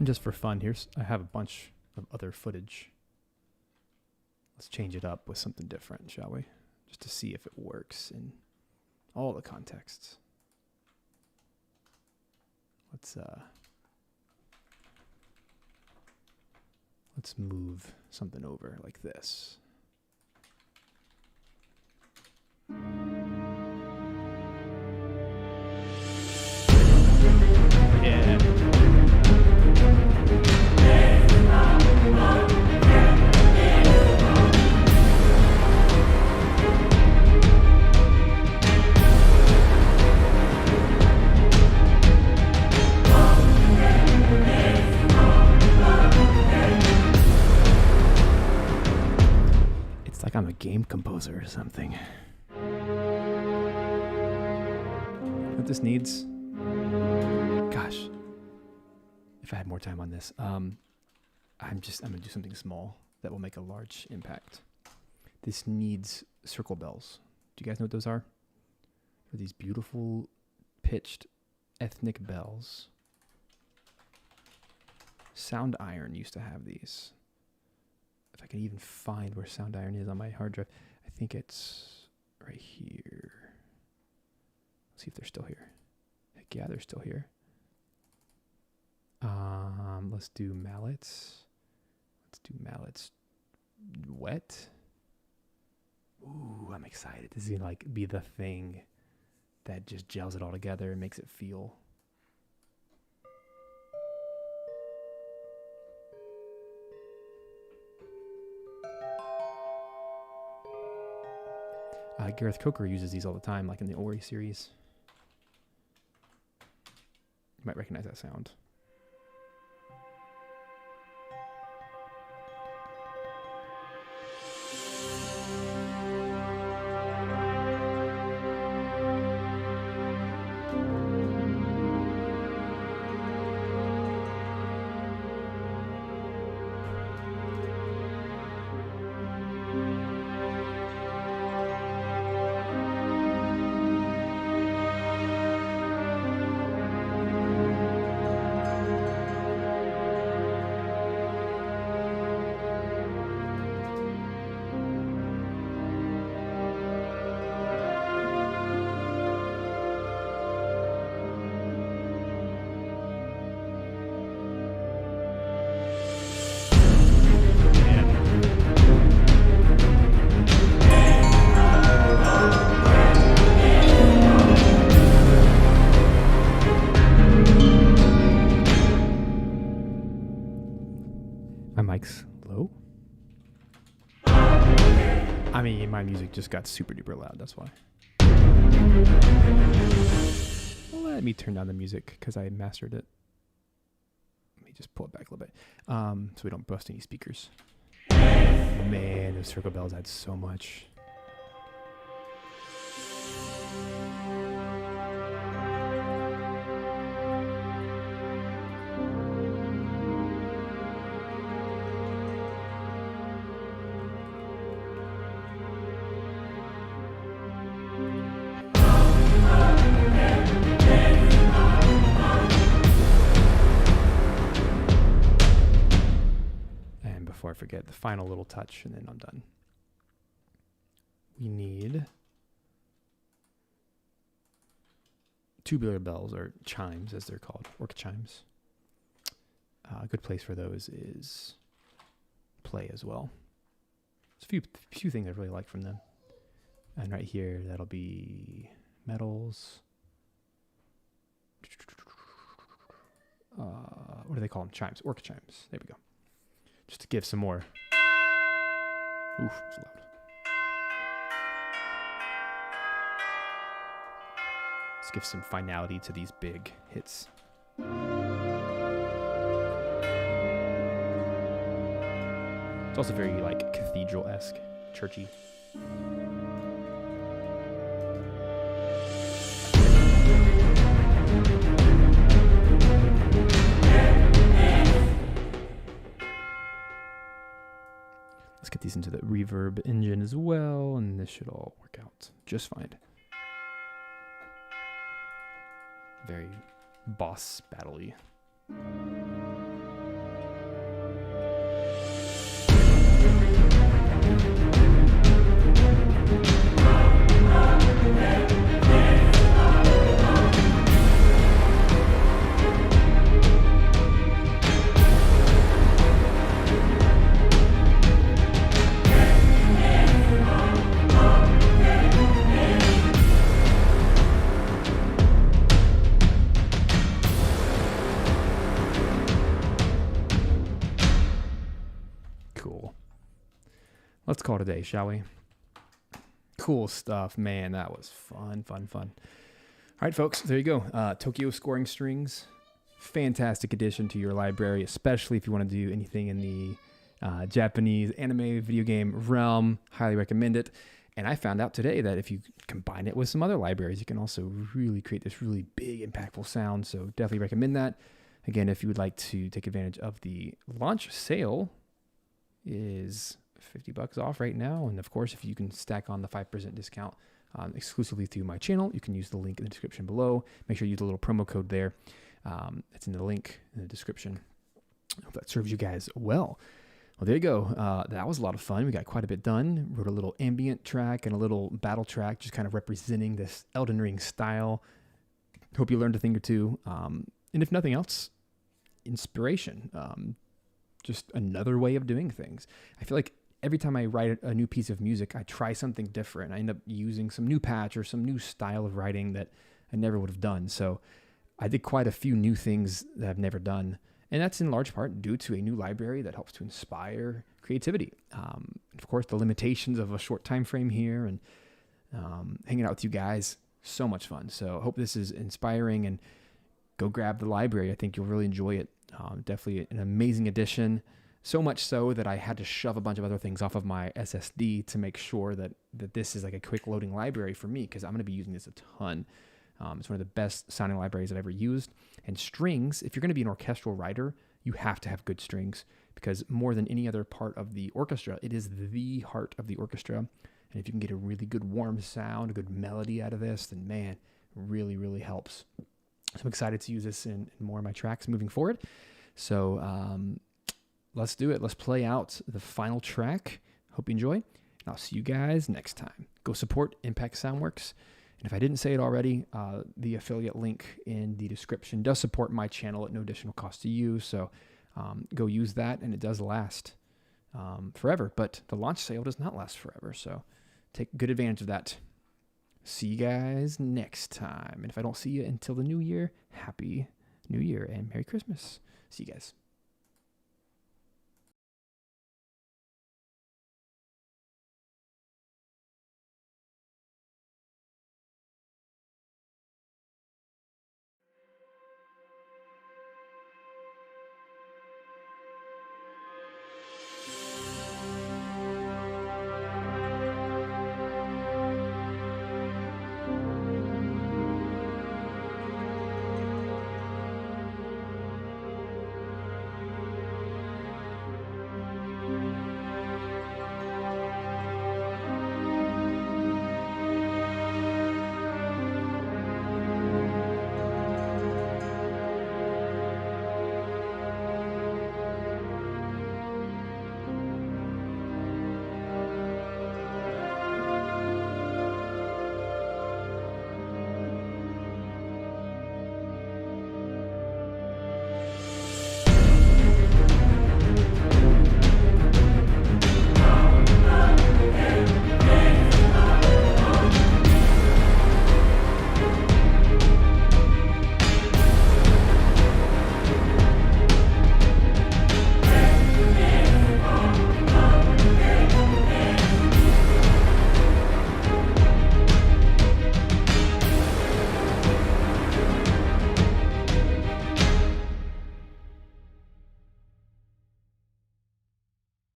Just for fun, I have a bunch of other footage. Let's change it up with something different, shall we? Just to see if it works in all the contexts. Let's move something over like this. Yeah. It's like I'm a game composer or something. What this needs? Gosh, if I had more time on this, I'm gonna do something small. that will make a large impact. This needs circle bells. Do you guys know what those are? They're these beautiful pitched ethnic bells. Sound Iron used to have these. If I can even find where Sound Iron is on my hard drive. I think it's right here. Let's see if they're still here. Heck yeah, they're still here. Let's do Mallets. Let's do Mallets wet. Ooh, I'm excited. This is gonna like be the thing that just gels it all together and makes it feel. Gareth Coker uses these all the time, like in the Ori series. You might recognize that sound. Mic's low. I mean, my music just got super duper loud. That's why. Let me turn down the music because I mastered it. Let me just pull it back a little bit so we don't bust any speakers. Man, those circle bells add so much. Before I forget, the final little touch, and then I'm done. We need tubular bells, or chimes as they're called, orc chimes. A good place for those is play as well. There's a few things I really like from them. And right here, that'll be metals. What do they call them? Chimes, orc chimes. There we go. Just to give some more. Oof, it's loud. Let's give some finality to these big hits. It's also very like cathedral-esque, churchy. Let's get these into the reverb engine as well, and this should all work out just fine. Very boss battle-y. Let's call it a day, shall we? Cool stuff, man. That was fun. All right, folks, there you go. Tokyo Scoring Strings. Fantastic addition to your library, especially if you want to do anything in the Japanese anime video game realm. Highly recommend it. And I found out today that if you combine it with some other libraries, you can also really create this really big, impactful sound. So definitely recommend that. Again, if you would like to take advantage of the launch sale, is $50 off right now. And of course, if you can stack on the 5% discount exclusively through my channel, you can use the link in the description below. Make sure you use the little promo code there. It's in the link in the description. I hope that serves you guys well. Well, there you go. That was a lot of fun. We got quite a bit done. Wrote a little ambient track and a little battle track, just kind of representing this Elden Ring style. Hope you learned a thing or two. And if nothing else, inspiration. Just another way of doing things. I feel like every time I write a new piece of music, I try something different. I end up using some new patch or some new style of writing that I never would have done. So I did quite a few new things that I've never done. And that's in large part due to a new library that helps to inspire creativity. Of course, the limitations of a short time frame here and hanging out with you guys, so much fun. So I hope this is inspiring, and go grab the library. I think you'll really enjoy it. Definitely an amazing addition. So much so that I had to shove a bunch of other things off of my SSD to make sure that this is like a quick loading library for me, because I'm going to be using this a ton. It's one of the best sounding libraries I've ever used. And strings, if you're going to be an orchestral writer, you have to have good strings, because more than any other part of the orchestra, it is the heart of the orchestra. And if you can get a really good warm sound, a good melody out of this, then man, it really, really helps. So I'm excited to use this in more of my tracks moving forward. So let's do it. Let's play out the final track. Hope you enjoy. And I'll see you guys next time. Go support Impact Soundworks. And if I didn't say it already, the affiliate link in the description does support my channel at no additional cost to you. So go use that, and it does last forever. But the launch sale does not last forever. So take good advantage of that. See you guys next time. And if I don't see you until the new year, Happy New Year and Merry Christmas. See you guys.